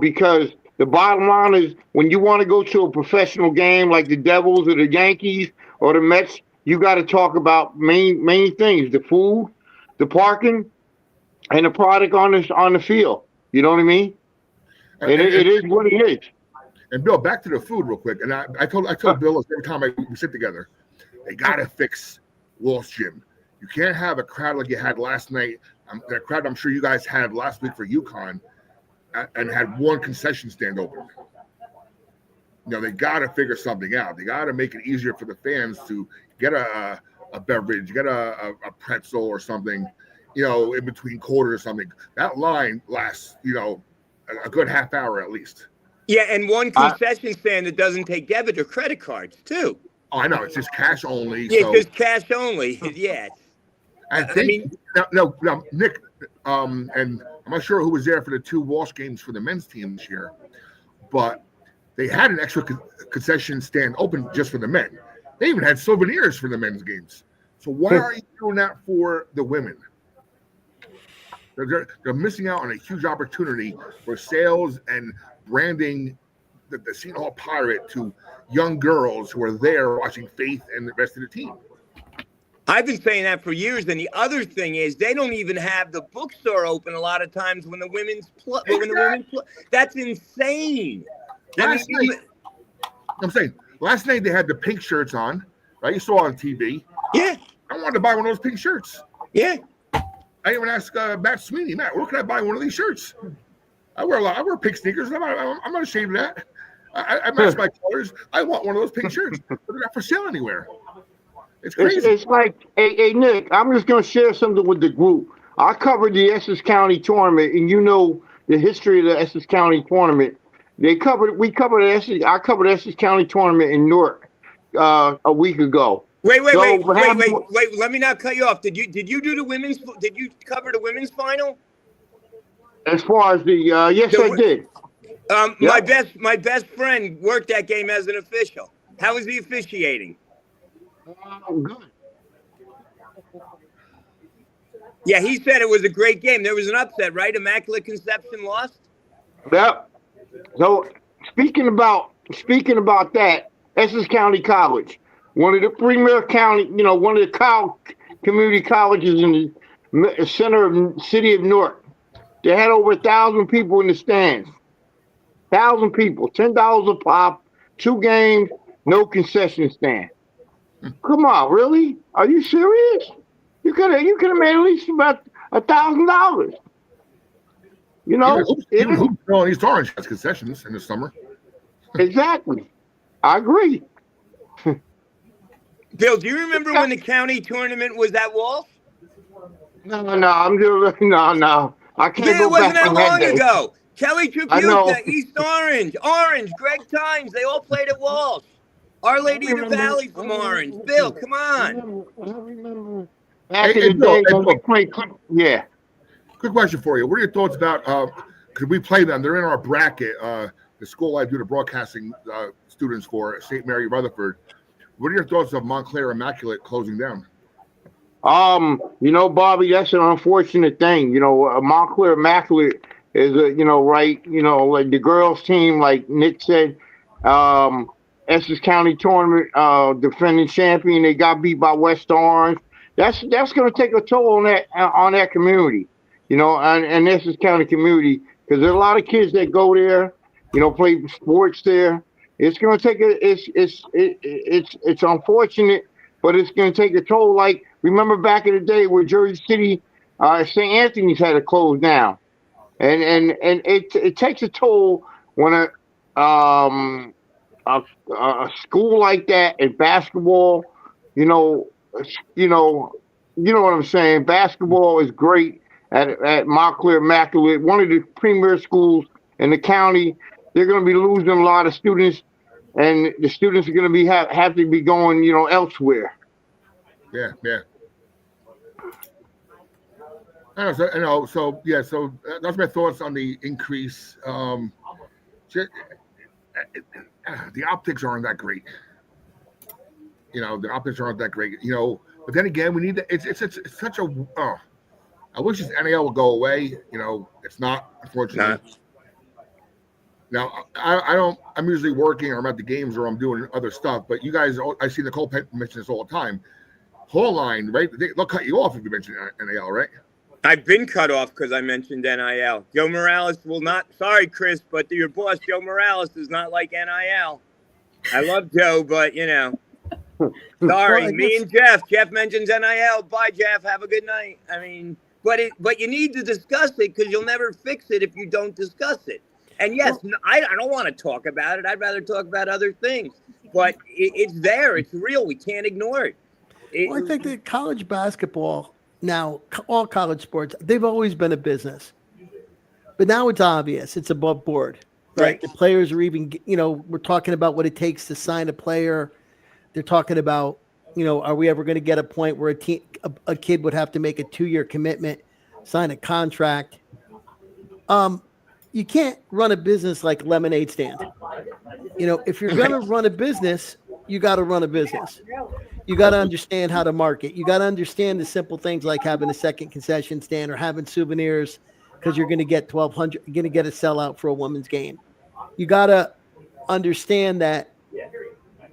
Because the bottom line is, when you want to go to a professional game like the Devils or the Yankees or the Mets, you got to talk about main things: the food, the parking, and the product on the field. You know what I mean? And it is what it is. And Bill, back to the food real quick. And I told Bill this every time we sit together, they got to fix Walsh Gym. You can't have a crowd like you had last night. That crowd I'm sure you guys had last week for UConn, and had one concession stand open. They got to figure something out. They got to make it easier for the fans to get a beverage, get a pretzel or something, in between quarters or something. That line lasts, a good half hour at least. Yeah, and one concession stand that doesn't take debit or credit cards, too. Oh, I know. It's just cash only. Yeah, so. Just cash only. Yeah. Now, Nick, and I'm not sure who was there for the 2 Walsh games for the men's team this year, but they had an extra concession stand open just for the men. They even had souvenirs for the men's games. So why are you doing that for the women? They're missing out on a huge opportunity for sales and branding the Seton Hall Pirate to young girls who are there watching Faith and the rest of the team. I've been saying that for years. And the other thing is, they don't even have the bookstore open a lot of times when the women's That's insane. Last night, I'm saying, last night they had the pink shirts on, right? You saw on TV. Yeah. I wanted to buy one of those pink shirts. Yeah. I even asked Matt Sweeney, Matt, where can I buy one of these shirts? I wear pink sneakers. I'm not ashamed of that. I match my colors. I want one of those pink shirts. They're not for sale anywhere. It's crazy. It's like, hey, Nick, I'm just going to share something with the group. I covered the Essex County tournament, and you know the history of the Essex County tournament. I covered the Essex County tournament in Newark a week ago. Wait. Let me not cut you off. Did you do the women's? Did you cover the women's final? As far as yes, I did. Yep. My best friend worked that game as an official. How was he officiating? Good. Yeah, he said it was a great game. There was an upset, right? Immaculate Conception lost. Yep. So speaking about that, Essex County College, one of the premier one of the community colleges in the center of the city of Newark. They had over 1,000 people in the stands. 1,000 people, $10 a pop, 2 games, no concession stand. Come on, really? Are you serious? You could have made at least about $1,000. You know, East Orange has concessions in the summer. Exactly. I agree. Bill, do you remember when the county tournament was at Walsh? No. I can't Yeah, go it wasn't back that on long day. ago. Kelly know. Tribute, East Orange, Greg Tynes, they all played at Walsh. Our Lady of the Valley from Orange. Bill, come on. I remember back in the day when we played. Yeah. Quick question for you. What are your thoughts about, because we play them, they're in our bracket, the school I do the broadcasting students for, St. Mary Rutherford. What are your thoughts of Montclair Immaculate closing down? Bobby, that's an unfortunate thing. Montclair Immaculate is like the girls team, like Nick said, Essex County tournament, defending champion. They got beat by West Orange. That's going to take a toll on that community, and Essex County community, because there's a lot of kids that go there, play sports there. It's going to take it's unfortunate, but it's going to take a toll. Like, remember back in the day where Jersey City, St. Anthony's had to close down, and it takes a toll when a school like that in basketball, you know what I'm saying. Basketball is great at Montclair Immaculate, one of the premier schools in the county. They're going to be losing a lot of students, and the students are going to be have to be going, elsewhere. Yeah. So that's my thoughts on the increase. The optics aren't that great. The optics aren't that great. But then again, we need to. It's such a. I wish this NAL would go away. It's not, unfortunately. Now, I don't. I'm usually working, or I'm at the games, or I'm doing other stuff. But you guys, I see Nicole mention this all the time. Whole line, right? They'll cut you off if you mention NAL, right? I've been cut off because I mentioned NIL. Joe Morales will not. Sorry, Chris, but your boss, Joe Morales, does not like NIL. I love Joe, but sorry. Me and Jeff. Jeff mentions NIL. Bye, Jeff. Have a good night. I mean, but you need to discuss it, because you'll never fix it if you don't discuss it. And yes, I don't want to talk about it. I'd rather talk about other things. But it's there. It's real. We can't ignore it. I think that college basketball, now all college sports, they've always been a business. But now it's obvious. It's above board. Right? The players are even, we're talking about what it takes to sign a player. They're talking about, are we ever going to get a point where a kid would have to make a 2-year commitment, sign a contract? You can't run a business like lemonade stand. If you're going to run a business, you got to run a business. You got to understand how to market. You got to understand the simple things like having a second concession stand or having souvenirs, because you're going to get 1,200. You're going to get a sellout for a women's game. You got to understand that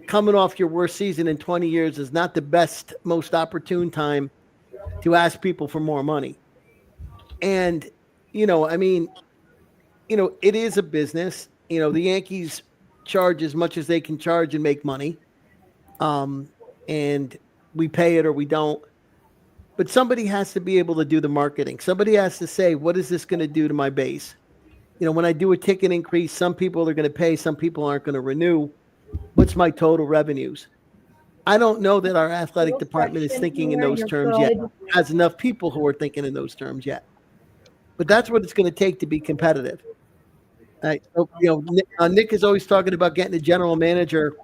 coming off your worst season in 20 years is not the best, most opportune time to ask people for more money. And, I mean, it is a business. The Yankees charge as much as they can charge and make money. And we pay it or we don't. But somebody has to be able to do the marketing. Somebody has to say, what is this going to do to my base? When I do a ticket increase, some people are going to pay, some people aren't going to renew. What's my total revenues? I don't know that our athletic department is thinking in those terms yet. Has enough people who are thinking in those terms yet. But that's what it's going to take to be competitive. Right. So, Nick is always talking about getting a general manager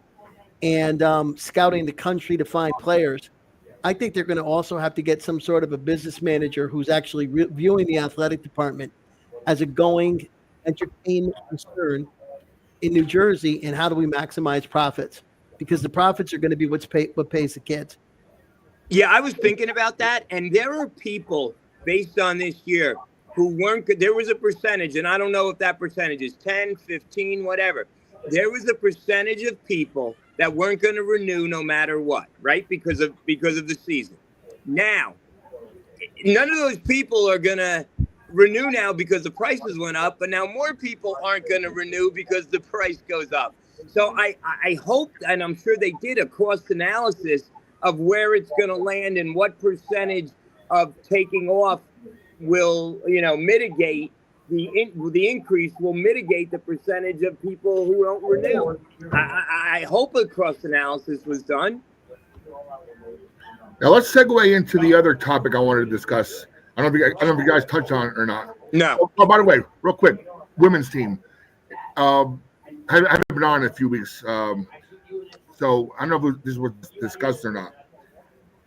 and scouting the country to find players. I think they're going to also have to get some sort of a business manager who's actually viewing the athletic department as a going entertainment concern in New Jersey, and how do we maximize profits? Because the profits are going to be what pays the kids. Yeah, I was thinking about that, and there are people based on this year who weren't good. There was a percentage, and I don't know if that percentage is 10, 15, whatever. There was a percentage of people that weren't going to renew no matter what, right? Because of the season. Now, none of those people are going to renew now because the prices went up, but now more people aren't going to renew because the price goes up. So I hope, and I'm sure they did a cost analysis of where it's going to land and what percentage of taking off will, mitigate the increase will mitigate the percentage of people who don't renew. I hope a cost analysis was done. Now let's segue into the other topic I wanted to discuss. I don't know if you guys touched on it or not. No. Oh, by the way, real quick, women's team. I haven't been on in a few weeks, so I don't know if this was discussed or not.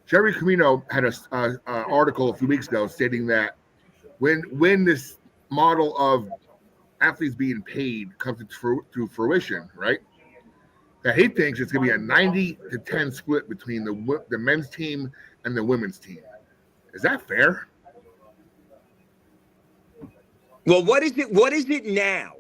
Jerry Camino had an article a few weeks ago stating that when this model of athletes being paid comes to fruition, right? That he thinks it's going to be a 90-10 split between the men's team and the women's team. Is that fair? Well, what is it now?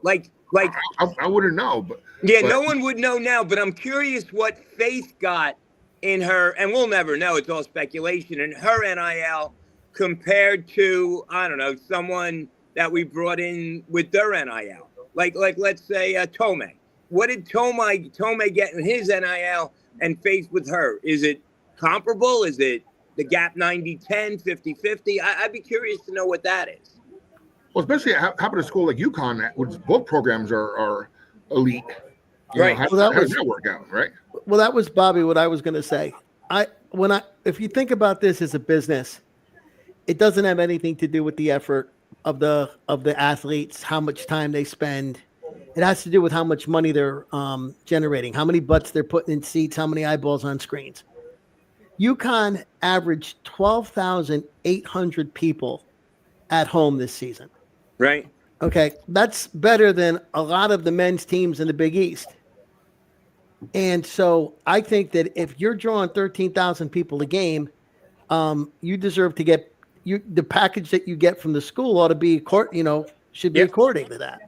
Like I wouldn't know, but no one would know now. But I'm curious what Faith got in her, and we'll never know. It's all speculation. In her NIL compared to, I don't know, someone that we brought in with their NIL, like let's say Tome. What did Tome get in his NIL and Faith with her? Is it comparable? Is it the gap 90-10, 50-50? I'd be curious to know what that is. Well, especially happened to a school like UConn, which both programs are elite. Right. How does that work out, right? Well, that was, Bobby, what I was going to say. If you think about this as a business, it doesn't have anything to do with the effort of the athletes, how much time they spend. It has to do with how much money they're generating, how many butts they're putting in seats, how many eyeballs on screens. UConn averaged 12,800 people at home this season. Right. Okay, that's better than a lot of the men's teams in the Big East. And so I think that if you're drawing 13,000 people a game, you deserve to get the package that you get from the school ought to be should be according to that.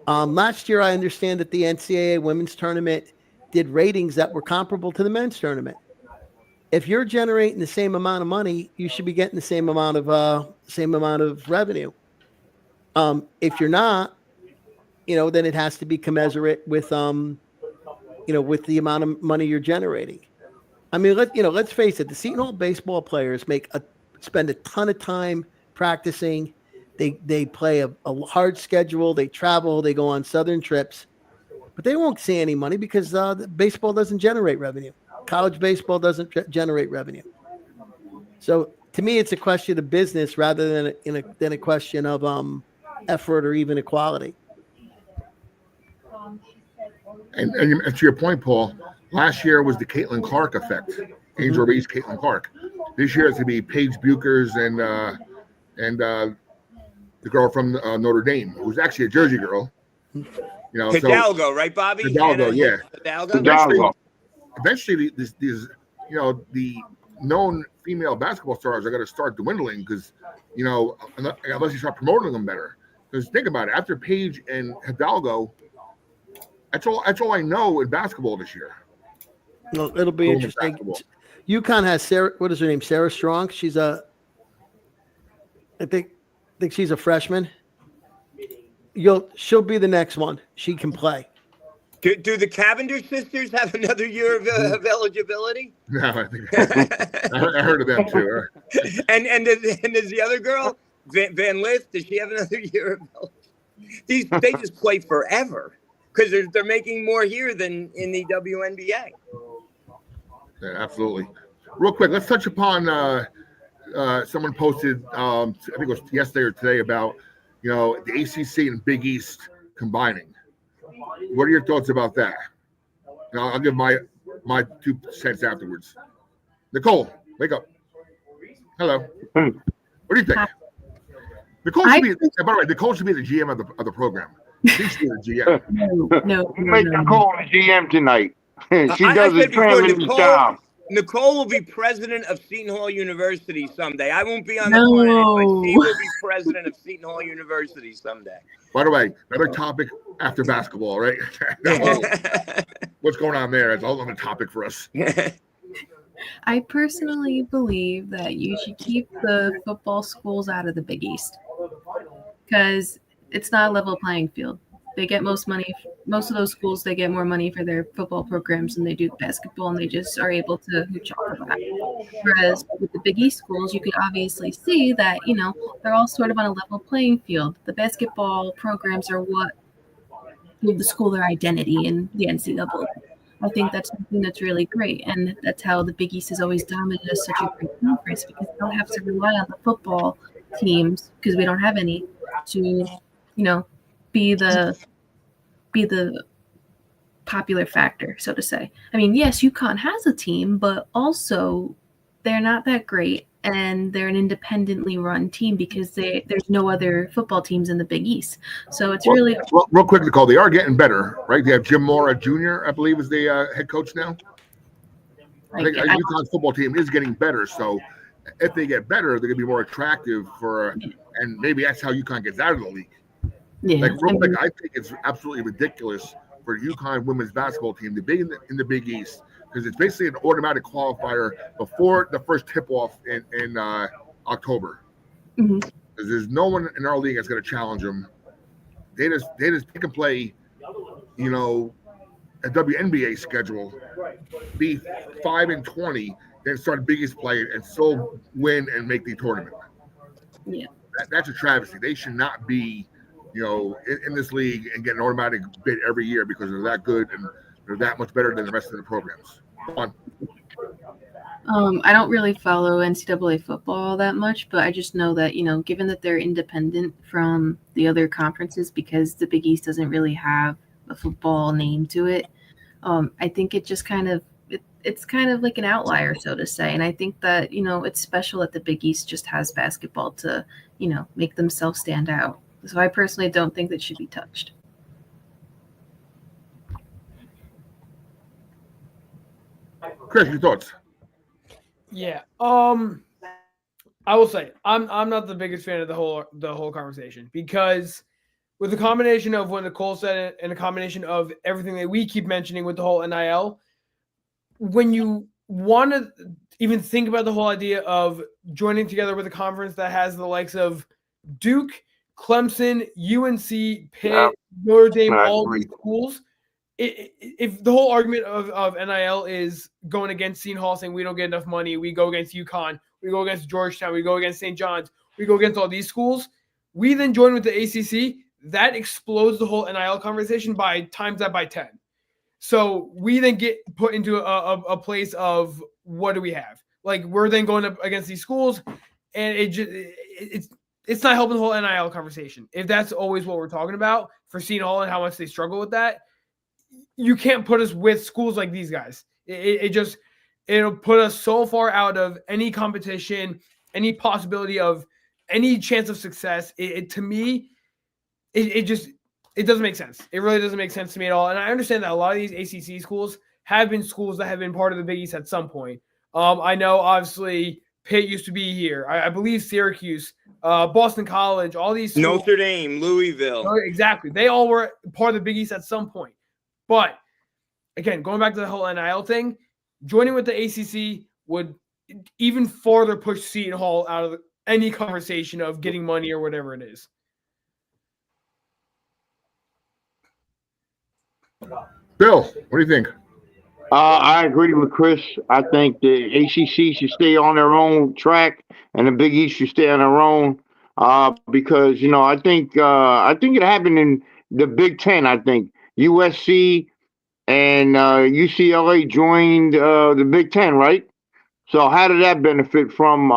Last year, I understand that the NCAA women's tournament did ratings that were comparable to the men's tournament. If you're generating the same amount of money, you should be getting the same amount of revenue. If you're not, then it has to be commensurate with with the amount of money you're generating. I mean, let's face it. The Seton Hall baseball players spend a ton of time practicing. They play a hard schedule. They travel. They go on southern trips, but they won't see any money because baseball doesn't generate revenue. College baseball doesn't generate revenue. So to me, it's a question of business rather than a question of effort or even equality. And to your point, Paul, last year was the Caitlin Clark effect. Angel Reese, Caitlin Clark. This year it's going to be Paige Buchers and the girl from Notre Dame, who's actually a Jersey girl. Hidalgo, right, Bobby? Hidalgo, yeah. Hidalgo. Eventually, these the known female basketball stars are going to start dwindling because unless you start promoting them better. Because think about it, after Paige and Hidalgo, That's all I know in basketball this year. Well, it'll be Women's interesting. basketball. UConn has Sarah. What is her name? Sarah Strong. I think she's a freshman. She'll be the next one. She can play. Do the Cavendish sisters have another year of eligibility? No, I think I heard of them too. And does the other girl, Van Lith, does she have another year of eligibility? They just play forever because they're making more here than in the WNBA. Yeah, absolutely. Real quick, let's touch upon someone posted, I think it was yesterday or today, about the ACC and Big East combining. What are your thoughts about that? I'll give my 2 cents afterwards. Nicole, wake up. Hello. What do you think? Nicole should be. By the way, Nicole should be the GM of the program. She should be the GM. No. Make Nicole the GM tonight. She does a tremendous job. Nicole will be president of Seton Hall University someday. I won't be on the planet, but she will be president of Seton Hall University someday. By the way, another topic after basketball, right? What's going on there? It's all on the topic for us. I personally believe that you should keep the football schools out of the Big East because it's not a level playing field. They get most money. Most of those schools, they get more money for their football programs than they do basketball, and they just are able to hooch off of that. Whereas with the Big East schools, you could obviously see that, they're all sort of on a level playing field. The basketball programs are what give the school their identity in the NCAA. I think that's something that's really great, and that's how the Big East has always dominated as such a great conference because they don't have to rely on the football teams because we don't have any to, be the popular factor, so to say. I mean, yes, UConn has a team, but also they're not that great, and they're an independently run team because there's no other football teams in the Big East. So it's really real quick, Nicole. They are getting better, right? They have Jim Mora Jr., I believe, is the head coach now. I think UConn's football team is getting better. So if they get better, they're gonna be more attractive and maybe that's how UConn gets out of the league. Yeah, real quick, I think it's absolutely ridiculous for UConn women's basketball team to be in the Big East because it's basically an automatic qualifier before the first tip-off in October. Mm-hmm. Because there's no one in our league that's going to challenge them. They can play, a WNBA schedule, be 5-20, then start Big East play and still win and make the tournament. Yeah, that's a travesty. They should not be. In this league and get an automatic bid every year because they're that good and they're that much better than the rest of the programs. Come on. I don't really follow NCAA football that much, but I just know that, given that they're independent from the other conferences because the Big East doesn't really have a football name to it, I think it just it's kind of like an outlier, so to say. And I think that, it's special that the Big East just has basketball to, make themselves stand out. So I personally don't think that should be touched. Chris, your thoughts? Yeah. I will say I'm not the biggest fan of the whole conversation because with the combination of what Nicole said and a combination of everything that we keep mentioning with the whole NIL, when you want to even think about the whole idea of joining together with a conference that has the likes of Duke, Clemson, UNC, Pitt, Notre Dame, all these schools. If the whole argument of NIL is going against Seton Hall saying we don't get enough money, we go against UConn, we go against Georgetown, we go against St. John's, we go against all these schools, we then join with the ACC, that explodes the whole NIL conversation times that by 10. So we then get put into a place of what do we have? Like we're then going up against these schools, and it's not helping the whole NIL conversation. If that's always what we're talking about for Seton Hall and how much they struggle with that, you can't put us with schools like these guys. It'll put us so far out of any competition, any possibility of any chance of success. To me, it doesn't make sense. It really doesn't make sense to me at all. And I understand that a lot of these ACC schools have been schools that have been part of the Big East at some point. I know, obviously, Pitt used to be here. I believe Syracuse, Boston College, all these schools. Notre Dame, Louisville. Exactly. They all were part of the Big East at some point. But again, going back to the whole NIL thing, joining with the ACC would even farther push Seton Hall out of any conversation of getting money or whatever it is. Bill, what do you think? I agree with Chris. I think the ACC should stay on their own track, and the Big East should stay on their own. Because I think it happened in the Big Ten. I think USC and UCLA joined the Big Ten, right? So how did that benefit from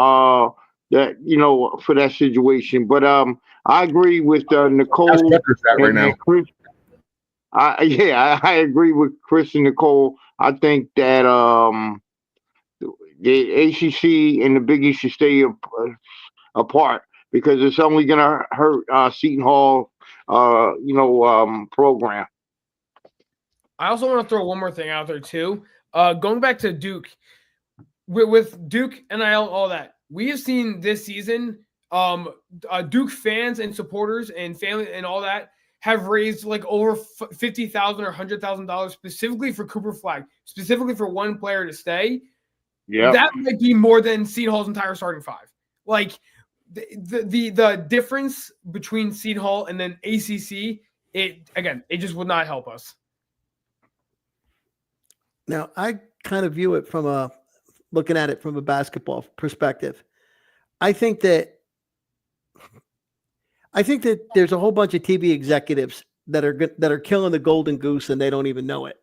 that? For that situation. But I agree with That's Nicole Rutgers at right and now. Chris. I agree with Chris and Nicole. I think that the ACC and the Big East should stay apart because it's only going to hurt Seton Hall, program. I also want to throw one more thing out there too. Going back to Duke, with Duke, NIL, all that, we have seen this season Duke fans and supporters and family and all that have raised like over $50,000 or $100,000 specifically for Cooper Flag, specifically for one player to stay. Yeah, that might be more than Seton Hall's entire starting five. Like the difference between Seton Hall and then ACC, it just would not help us. Now, I kind of view it from looking at it from a basketball perspective. I think that there's a whole bunch of TV executives that are killing the golden goose and they don't even know it.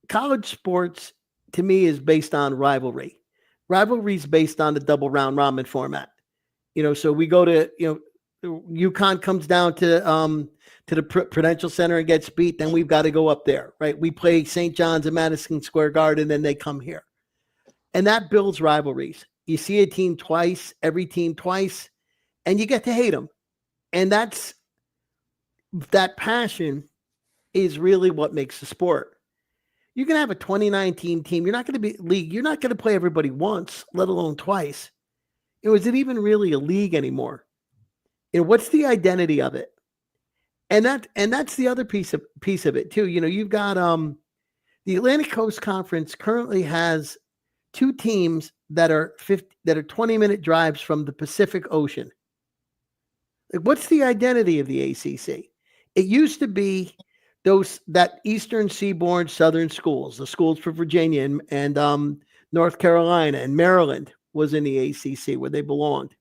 College sports, to me, is based on rivalry. Rivalry is based on the double round robin format. So we go to UConn comes down to the Prudential Center and gets beat, then we've got to go up there, right? We play St. John's at Madison Square Garden, then they come here. And that builds rivalries. You see a team twice, every team twice, and you get to hate them. And that passion is really what makes the sport. You can have a 2019 team. You're not going to be league. You're not going to play everybody once, let alone twice. Is it even really a league anymore? What's the identity of it? And that's the other piece of it too. You've got the Atlantic Coast Conference currently has two teams that are 20-minute drives from the Pacific Ocean. Like, what's the identity of the ACC? It used to be that Eastern Seaboard Southern schools, the schools for Virginia and North Carolina and Maryland was in the ACC where they belonged.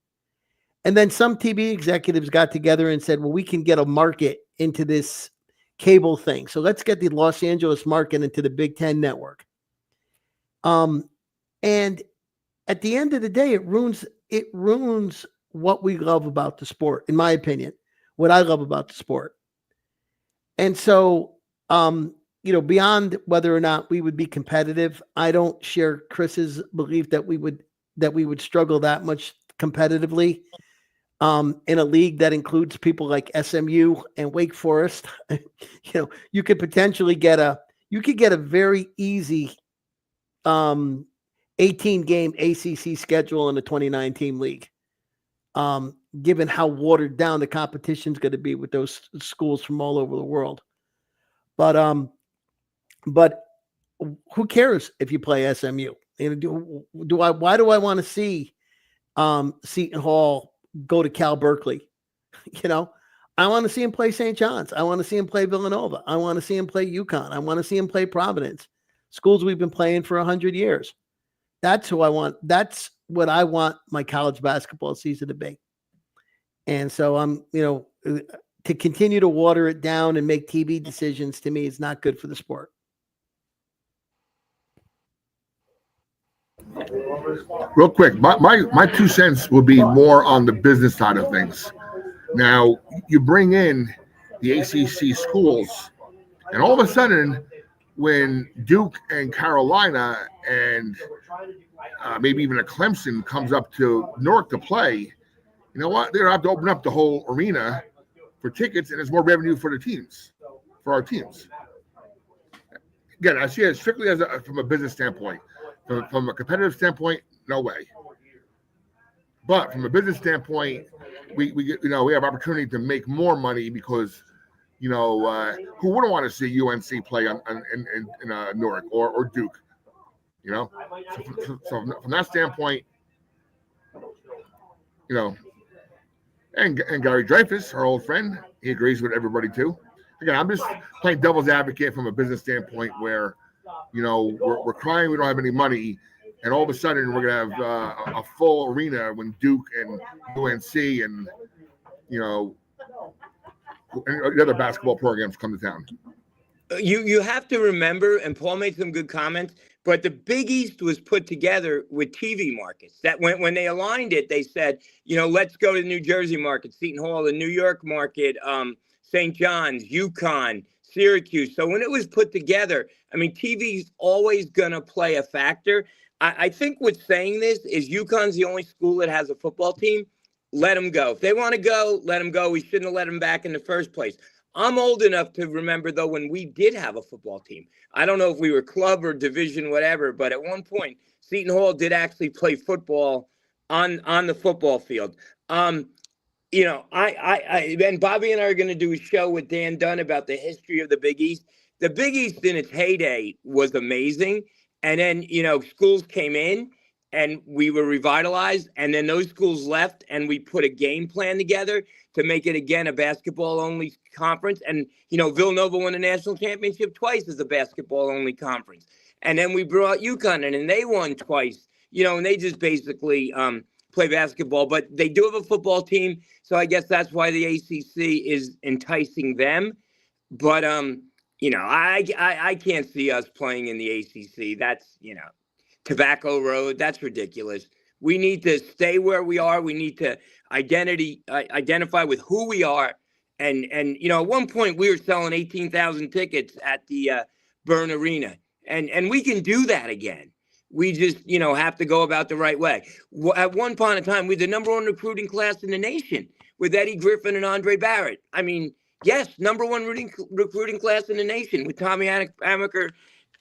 And then some TV executives got together and said, well, we can get a market into this cable thing. So let's get the Los Angeles market into the Big Ten network. And at the end of the day, it ruins what we love about the sport, in my opinion, what I love about the sport. And so, beyond whether or not we would be competitive, I don't share Chris's belief that we would struggle that much competitively in a league that includes people like SMU and Wake Forest. You could potentially get a very easy 18-game ACC schedule in a 29-team league. Given how watered down the competition is going to be with those schools from all over the world. But who cares if you play SMU? Why do I want to see Seton Hall go to Cal Berkeley? I want to see him play St. John's. I want to see him play Villanova. I want to see him play UConn. I want to see him play Providence. Schools we've been playing for 100 years. That's who I want. That's what I want my college basketball season to be. And so to continue to water it down and make TV decisions, to me, is not good for the sport. Real quick, my 2 cents will be more on the business side of things. Now, you bring in the ACC schools, and all of a sudden, when Duke and Carolina and maybe even a Clemson comes up to Newark to play, you know what? They're going to have to open up the whole arena for tickets, and there's more revenue for our teams. Again, I see it strictly from a business standpoint. From a competitive standpoint, no way. But from a business standpoint, we have opportunity to make more money because who wouldn't want to see UNC play in Newark or Duke? So from that standpoint, and Gary Dreyfus, our old friend, he agrees with everybody too. Again, I'm just playing devil's advocate from a business standpoint where, we're crying we don't have any money, and all of a sudden we're gonna have a full arena when Duke and UNC and the other basketball programs come to town. You have to remember, and Paul made some good comments, but the Big East was put together with TV markets. That when they aligned it, they said, let's go to the New Jersey market, Seton Hall, the New York market, St. John's, UConn, Syracuse. So when it was put together, TV's always going to play a factor. I think what's saying this is UConn's the only school that has a football team. Let them go. If they want to go, let them go. We shouldn't have let them back in the first place. I'm old enough to remember, though, when we did have a football team. I don't know if we were club or division, whatever, but at one point, Seton Hall did actually play football on the football field. And Bobby and I are going to do a show with Dan Dunn about the history of the Big East. The Big East in its heyday was amazing. And then, schools came in and we were revitalized. And then those schools left and we put a game plan together to make it, again, a basketball-only conference. And, Villanova won the national championship twice as a basketball-only conference. And then we brought UConn in, and they won twice, and they just basically play basketball. But they do have a football team, so I guess that's why the ACC is enticing them. But, I can't see us playing in the ACC. That's, Tobacco Road. That's ridiculous. We need to stay where we are. We need to identify with who we are. And at one point we were selling 18,000 tickets at the Byrne Arena. And we can do that again. We just, have to go about the right way. At one point in time, we had the number one recruiting class in the nation with Eddie Griffin and Andre Barrett. Yes, number one recruiting class in the nation with Tommy Amaker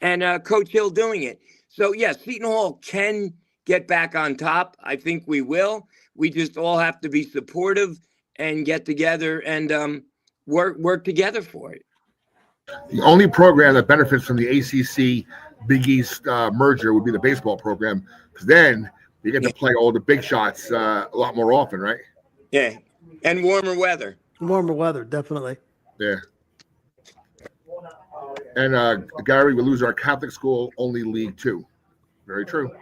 and Coach Hill doing it. So, yes, Seton Hall can get back on top. I think we will. We just all have to be supportive and get together and work together for it. The only program that benefits from the ACC Big East merger would be the baseball program, because then you get to play all the big shots a lot more often, right? Yeah, and warmer weather. Warmer weather, definitely. Yeah. And Gary, we lose our Catholic school only League Two. Very true.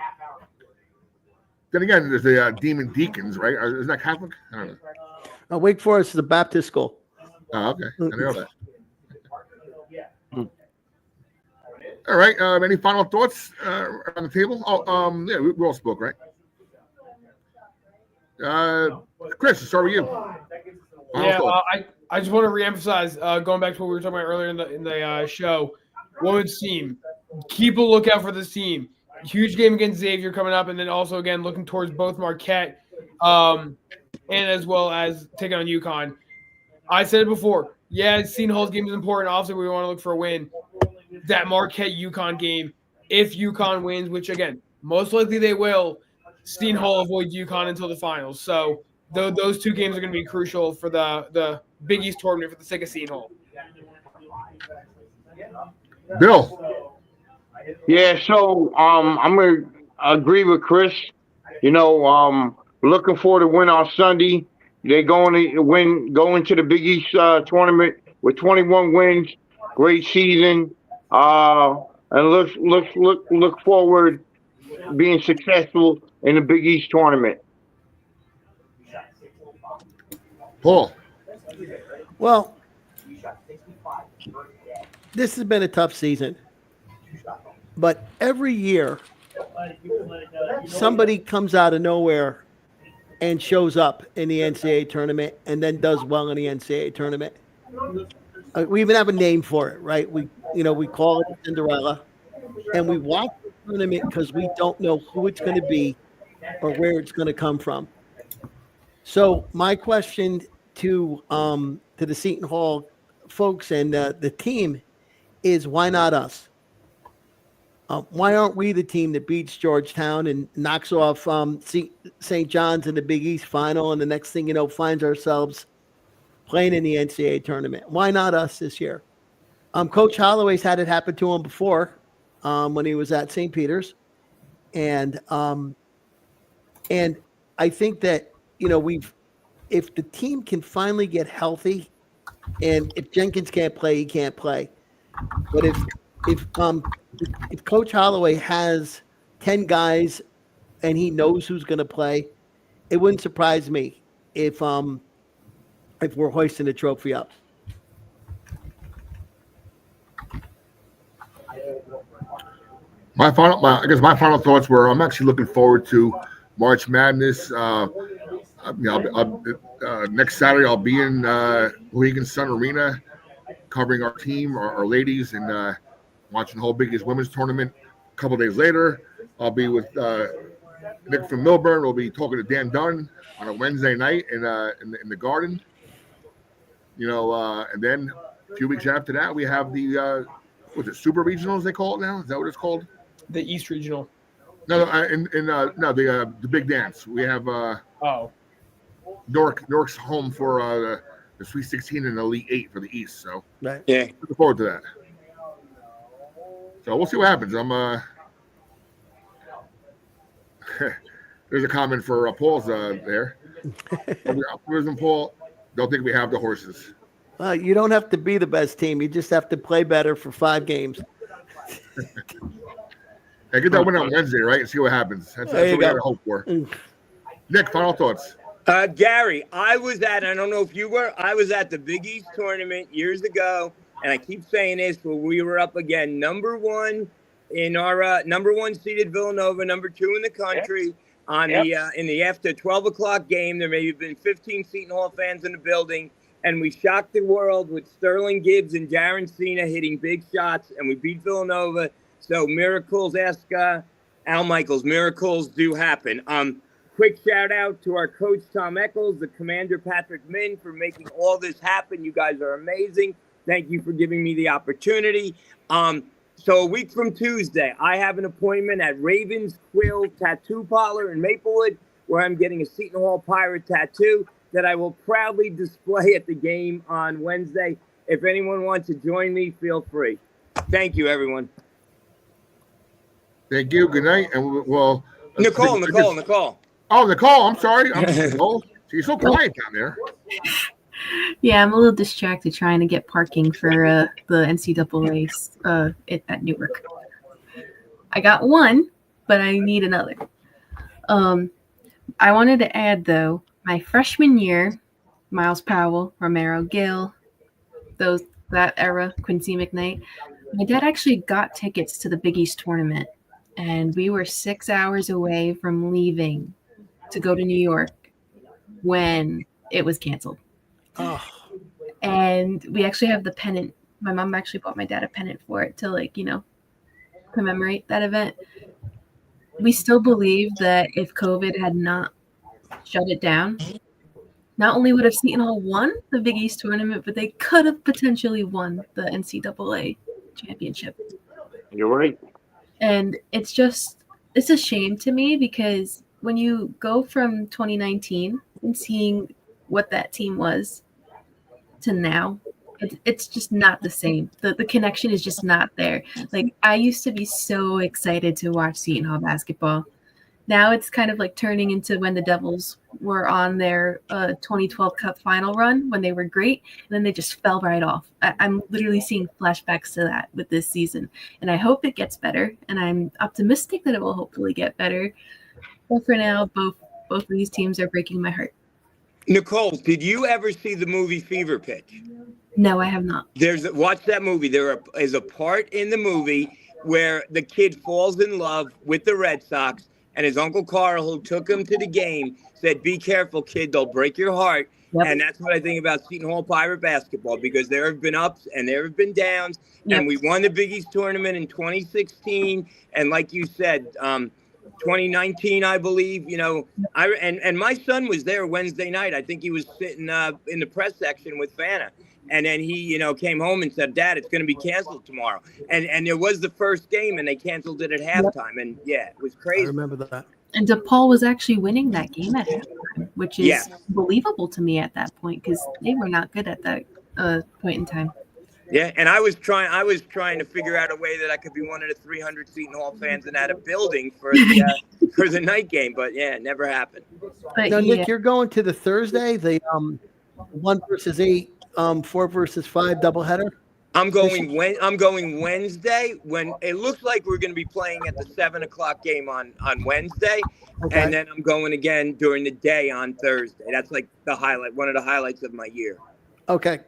Then again, there's the Demon Deacons, right? Isn't that Catholic? I don't know. Wake Forest is a Baptist school. Oh, okay. I know that. All right. Any final thoughts on the table? Oh, yeah, we all spoke, right? Chris, start with you. I just want to reemphasize, going back to what we were talking about earlier in the show, women's team. Keep a lookout for this team. Huge game against Xavier coming up, and then also, again, looking towards both Marquette and as well as taking on UConn. I said it before. Yeah, Seton Hall's game is important. Obviously, we want to look for a win. That Marquette-UConn game, if UConn wins, which, again, most likely they will, Seton Hall avoids UConn until the finals. So those two games are going to be crucial for the Big East tournament for the sake of Seton Hall. Bill. Yeah, so I'm going to agree with Chris. Looking forward to win on Sunday. They're going to go into the Big East tournament with 21 wins. Great season. And look forward being successful in the Big East tournament. Paul. Well, this has been a tough season, but every year somebody comes out of nowhere and shows up in the NCAA tournament and then does well in the NCAA tournament. We even have a name for it, right? We call it Cinderella, and we watch the tournament because we don't know who it's going to be or where it's going to come from. So my question to the Seton Hall folks and the team is, why not us? Why aren't we the team that beats Georgetown and knocks off St. John's in the Big East final, and the next thing you know, finds ourselves playing in the NCAA tournament. Why not us this year? Coach Holloway's had it happen to him before when he was at St. Peter's. And I think that, if the team can finally get healthy, and if Jenkins can't play, he can't play. But if Coach Holloway has 10 guys and he knows who's going to play, it wouldn't surprise me if we're hoisting the trophy up. My final thoughts were I'm actually looking forward to March Madness. Next Saturday I'll be in Mohegan Sun Arena covering our team, our ladies, and watching the whole Big East women's tournament. A couple days later, I'll be with Nick from Milburn. We'll be talking to Dan Dunn on a Wednesday night in the Garden. And then a few weeks after that, we have the Super Regionals they call it now? Is that what it's called? The East Regional. No, the Big Dance. We have Newark's home for the Sweet 16 and Elite 8 for the East. So Right. Yeah. looking forward to that. So we'll see what happens. There's a comment for Paul's there. Paul, don't think we have the horses. You don't have to be the best team. You just have to play better for 5 games. Hey, get that win on Wednesday, right? And see what happens. That's what we got to hope for. Nick, final thoughts. Gary, I don't know if you were, I was at the Big East tournament years ago, and I keep saying this, but we were up again, number 1 in our number 1 seeded Villanova, number 2 in the country. On in the after 12 o'clock game. There may have been 15 Seton Hall fans in the building, and we shocked the world with Sterling Gibbs and Darren Cena hitting big shots, and we beat Villanova. So miracles, ask Al Michaels. Miracles do happen. Quick shout out to our coach Tom Eccles, the commander Patrick Min for making all this happen. You guys are amazing. Thank you for giving me the opportunity. So a week from Tuesday, I have an appointment at Raven's Quill Tattoo Parlor in Maplewood, where I'm getting a Seton Hall Pirate tattoo that I will proudly display at the game on Wednesday. If anyone wants to join me, feel free. Thank you, everyone. Thank you. Good night. And Nicole. Oh, Nicole. I'm sorry. Nicole. You're so quiet down there. Yeah, I'm a little distracted trying to get parking for the NCAA at Newark. I got one, but I need another. I wanted to add, though, my freshman year, Miles Powell, Romero Gill, that era, Quincy McKnight, my dad actually got tickets to the Big East tournament, and we were 6 hours away from leaving to go to New York when it was canceled. Oh. And we actually have the pennant. My mom actually bought my dad a pennant for it to, commemorate that event. We still believe that if COVID had not shut it down, not only would have Seton Hall won the Big East tournament, but they could have potentially won the NCAA championship. You're right. And it's a shame to me because when you go from 2019 and seeing what that team was to now, it's just not the same. The connection is just not there. Like, I used to be so excited to watch Seton Hall basketball. Now it's kind of like turning into when the Devils were on their 2012 Cup final run when they were great, and then they just fell right off. I'm literally seeing flashbacks to that with this season, and I hope it gets better, and I'm optimistic that it will hopefully get better. But for now, both of these teams are breaking my heart. Nicole, did you ever see the movie Fever Pitch? No, I have not. Watch that movie. There is a part in the movie where the kid falls in love with the Red Sox, and his Uncle Carl, who took him to the game, said, "Be careful, kid, they'll break your heart." Yep. And that's what I think about Seton Hall Pirate basketball, because there have been ups and there have been downs. Yep. And we won the Big East tournament in 2016. And like you said, 2019, I believe, and my son was there Wednesday night. I think he was sitting in the press section with Fana. And then he, came home and said, "Dad, it's going to be canceled tomorrow." And there was the first game, and they canceled it at halftime. And, yeah, it was crazy. I remember that. And DePaul was actually winning that game at halftime, which is Yeah. believable to me at that point because they were not good at that point in time. Yeah, and I was trying to figure out a way that I could be one of the 300 Seton Hall fans and had a building for the night game, but yeah, it never happened. But Now, yeah, Nick, you're going to the Thursday, the 1 versus 8, 4 versus 5 doubleheader. I'm going Wednesday when it looks like we're going to be playing at the 7:00 game on Wednesday, Okay. and then I'm going again during the day on Thursday. That's like one of the highlights of my year. Okay.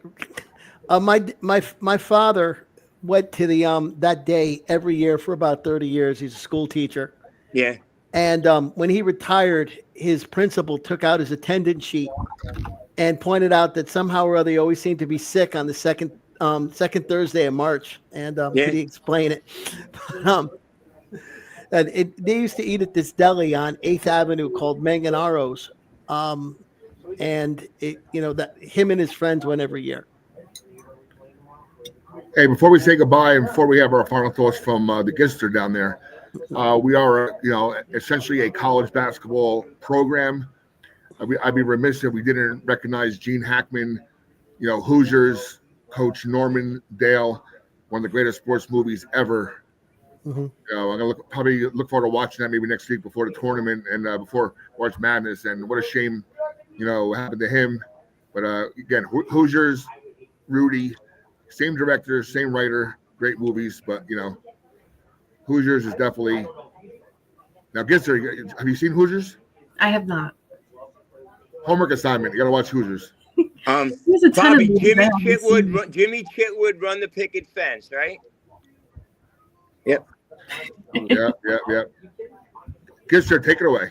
My father went to the that day every year for about 30 years. He's a school teacher. Yeah. And when he retired, his principal took out his attendance sheet and pointed out that somehow or other he always seemed to be sick on the second Thursday of March. And could he explain it? And they used to eat at this deli on 8th Avenue called Manganaro's. And that him and his friends went every year. Hey, before we say goodbye and before we have our final thoughts from the Gister down there, we are, essentially a college basketball program. I'd be remiss if we didn't recognize Gene Hackman, Hoosiers, Coach Norman Dale, one of the greatest sports movies ever. Mm-hmm. I'm gonna probably look forward to watching that maybe next week before the tournament and before March Madness. And what a shame, what happened to him. But again, Hoosiers, Rudy, same director, same writer, great movies. But Hoosiers is definitely. Now, Gister, have you seen Hoosiers? I have not. Homework assignment. You got to watch Hoosiers. There's a ton Bobby, of movies I haven't seen. Jimmy Chitwood run the picket fence, right? Yep. Yeah. Gister, take it away.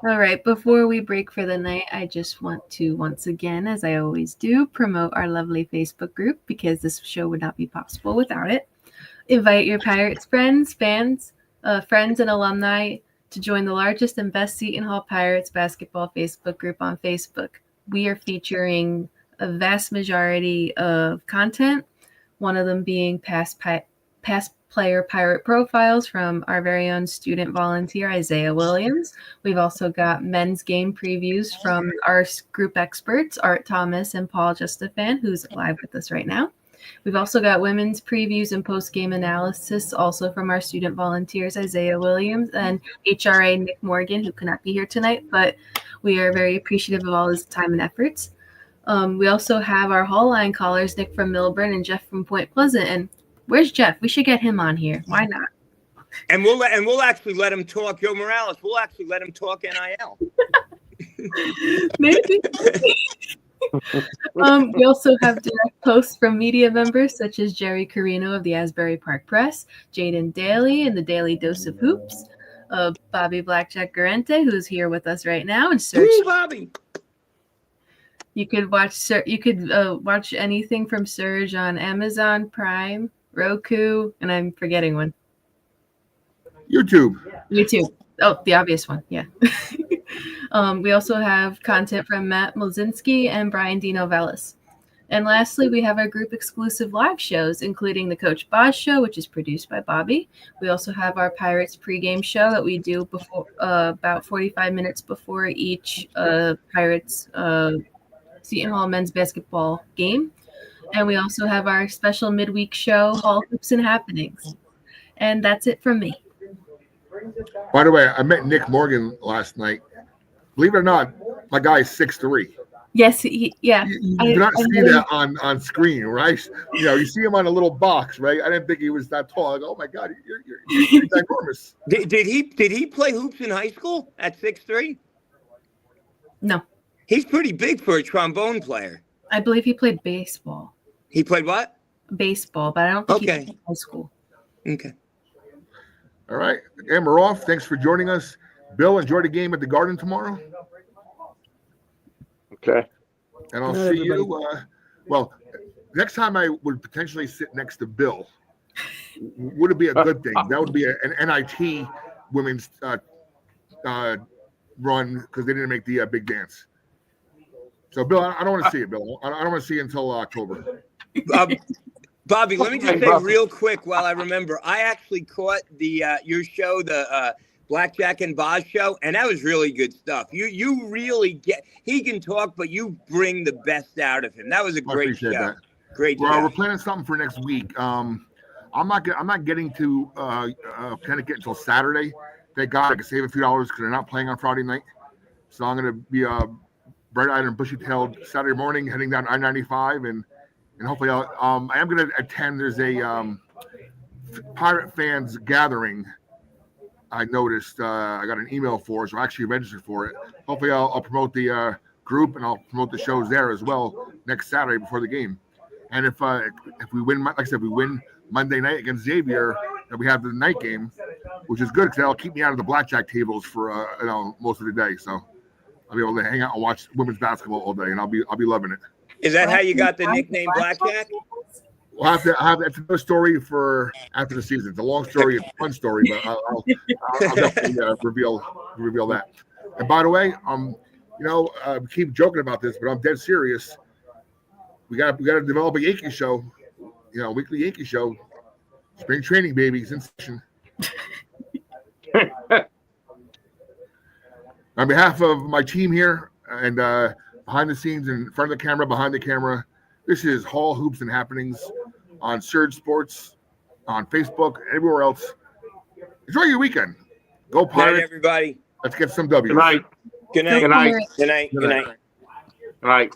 All right, before we break for the night, I just want to once again, as I always do, promote our lovely Facebook group because this show would not be possible without it. Invite your Pirates friends, fans, friends and alumni to join the largest and best Seton Hall Pirates basketball Facebook group on Facebook. We are featuring a vast majority of content, one of them being past player pirate profiles from our very own student volunteer, Isaiah Williams. We've also got men's game previews from our group experts, Art Thomas and Paul Justafan, who's live with us right now. We've also got women's previews and post-game analysis also from our student volunteers, Isaiah Williams and HRA Nick Morgan, who could not be here tonight, but we are very appreciative of all his time and efforts. We also have our Hall line callers, Nick from Milburn and Jeff from Point Pleasant. And where's Jeff? We should get him on here. Why not? And we'll actually let him talk. Joe Morales, we'll actually let him talk NIL. Maybe. We also have direct posts from media members such as Jerry Carino of the Asbury Park Press, Jaden Daly and the Daily Dose of Hoops, Bobby Blackjack Garente, who's here with us right now, and Serge. Ooh, Bobby. You could watch anything from Serge on Amazon Prime, Roku, and I'm forgetting one. YouTube. Oh, the obvious one. Yeah. We also have content from Matt Mlzinski and Brian Dino Vellis. And lastly, we have our group exclusive live shows, including the Coach Boz show, which is produced by Bobby. We also have our Pirates pregame show that we do before about 45 minutes before each Pirates Seton Hall men's basketball game. And we also have our special midweek show, Hall Hoops and Happenings. And that's it from me. By the way, I met Nick Morgan last night. Believe it or not, my guy is 6'3". Yes, yeah. You do not see that on screen, right? You see him on a little box, right? I didn't think he was that tall. I go, oh my God, you're enormous. Did he play hoops in high school at 6'3"? No. He's pretty big for a trombone player. I believe he played baseball. He played what? Baseball, but I don't think he Okay. played high school. Okay. All right. Again, we're off. Thanks for joining us. Bill, enjoy the game at the Garden tomorrow. Okay. And I'll see you. Well, next time I would potentially sit next to Bill. Would it be a good thing? That would be an NIT women's run because they didn't make the big dance. So, Bill, I don't want to see it, Bill. I don't want to see it until October. Bobby, let me just say real quick while I remember. I actually caught the your show, the Blackjack and Boz show, and that was really good stuff. You really he can talk, but you bring the best out of him. That was a I great appreciate show. that. Great Well, show. we're planning something for next week. I'm not getting to Connecticut until Saturday. Thank God I can save a few dollars because they're not playing on Friday night. So I'm going to be bright-eyed and bushy-tailed Saturday morning, heading down I-95, and hopefully I am going to attend. There's a Pirate fans gathering. I noticed I got an email for, so I actually registered for it. Hopefully I'll promote the group and I'll promote the shows there as well next Saturday before the game. And if we win, like I said, we win Monday night against Xavier, then we have the night game, which is good because that'll keep me out of the blackjack tables for most of the day. So I'll be able to hang out and watch women's basketball all day, and I'll be loving it. Is that how you got the nickname Blackjack? We'll have that's another story for after the season. It's a long story, it's a fun story, but I'll definitely reveal that. And by the way, we keep joking about this, but I'm dead serious. We got to develop a Yankee show, weekly Yankee show. Spring training, babies in session. On behalf of my team here and behind the scenes, in front of the camera, behind the camera, this is Hall Hoops and Happenings on Surge Sports, on Facebook, everywhere else. Enjoy your weekend. Go Pirates. Good night, everybody. Let's get some W's. Good night. Good night. Good night. Good night. Good night. Good night.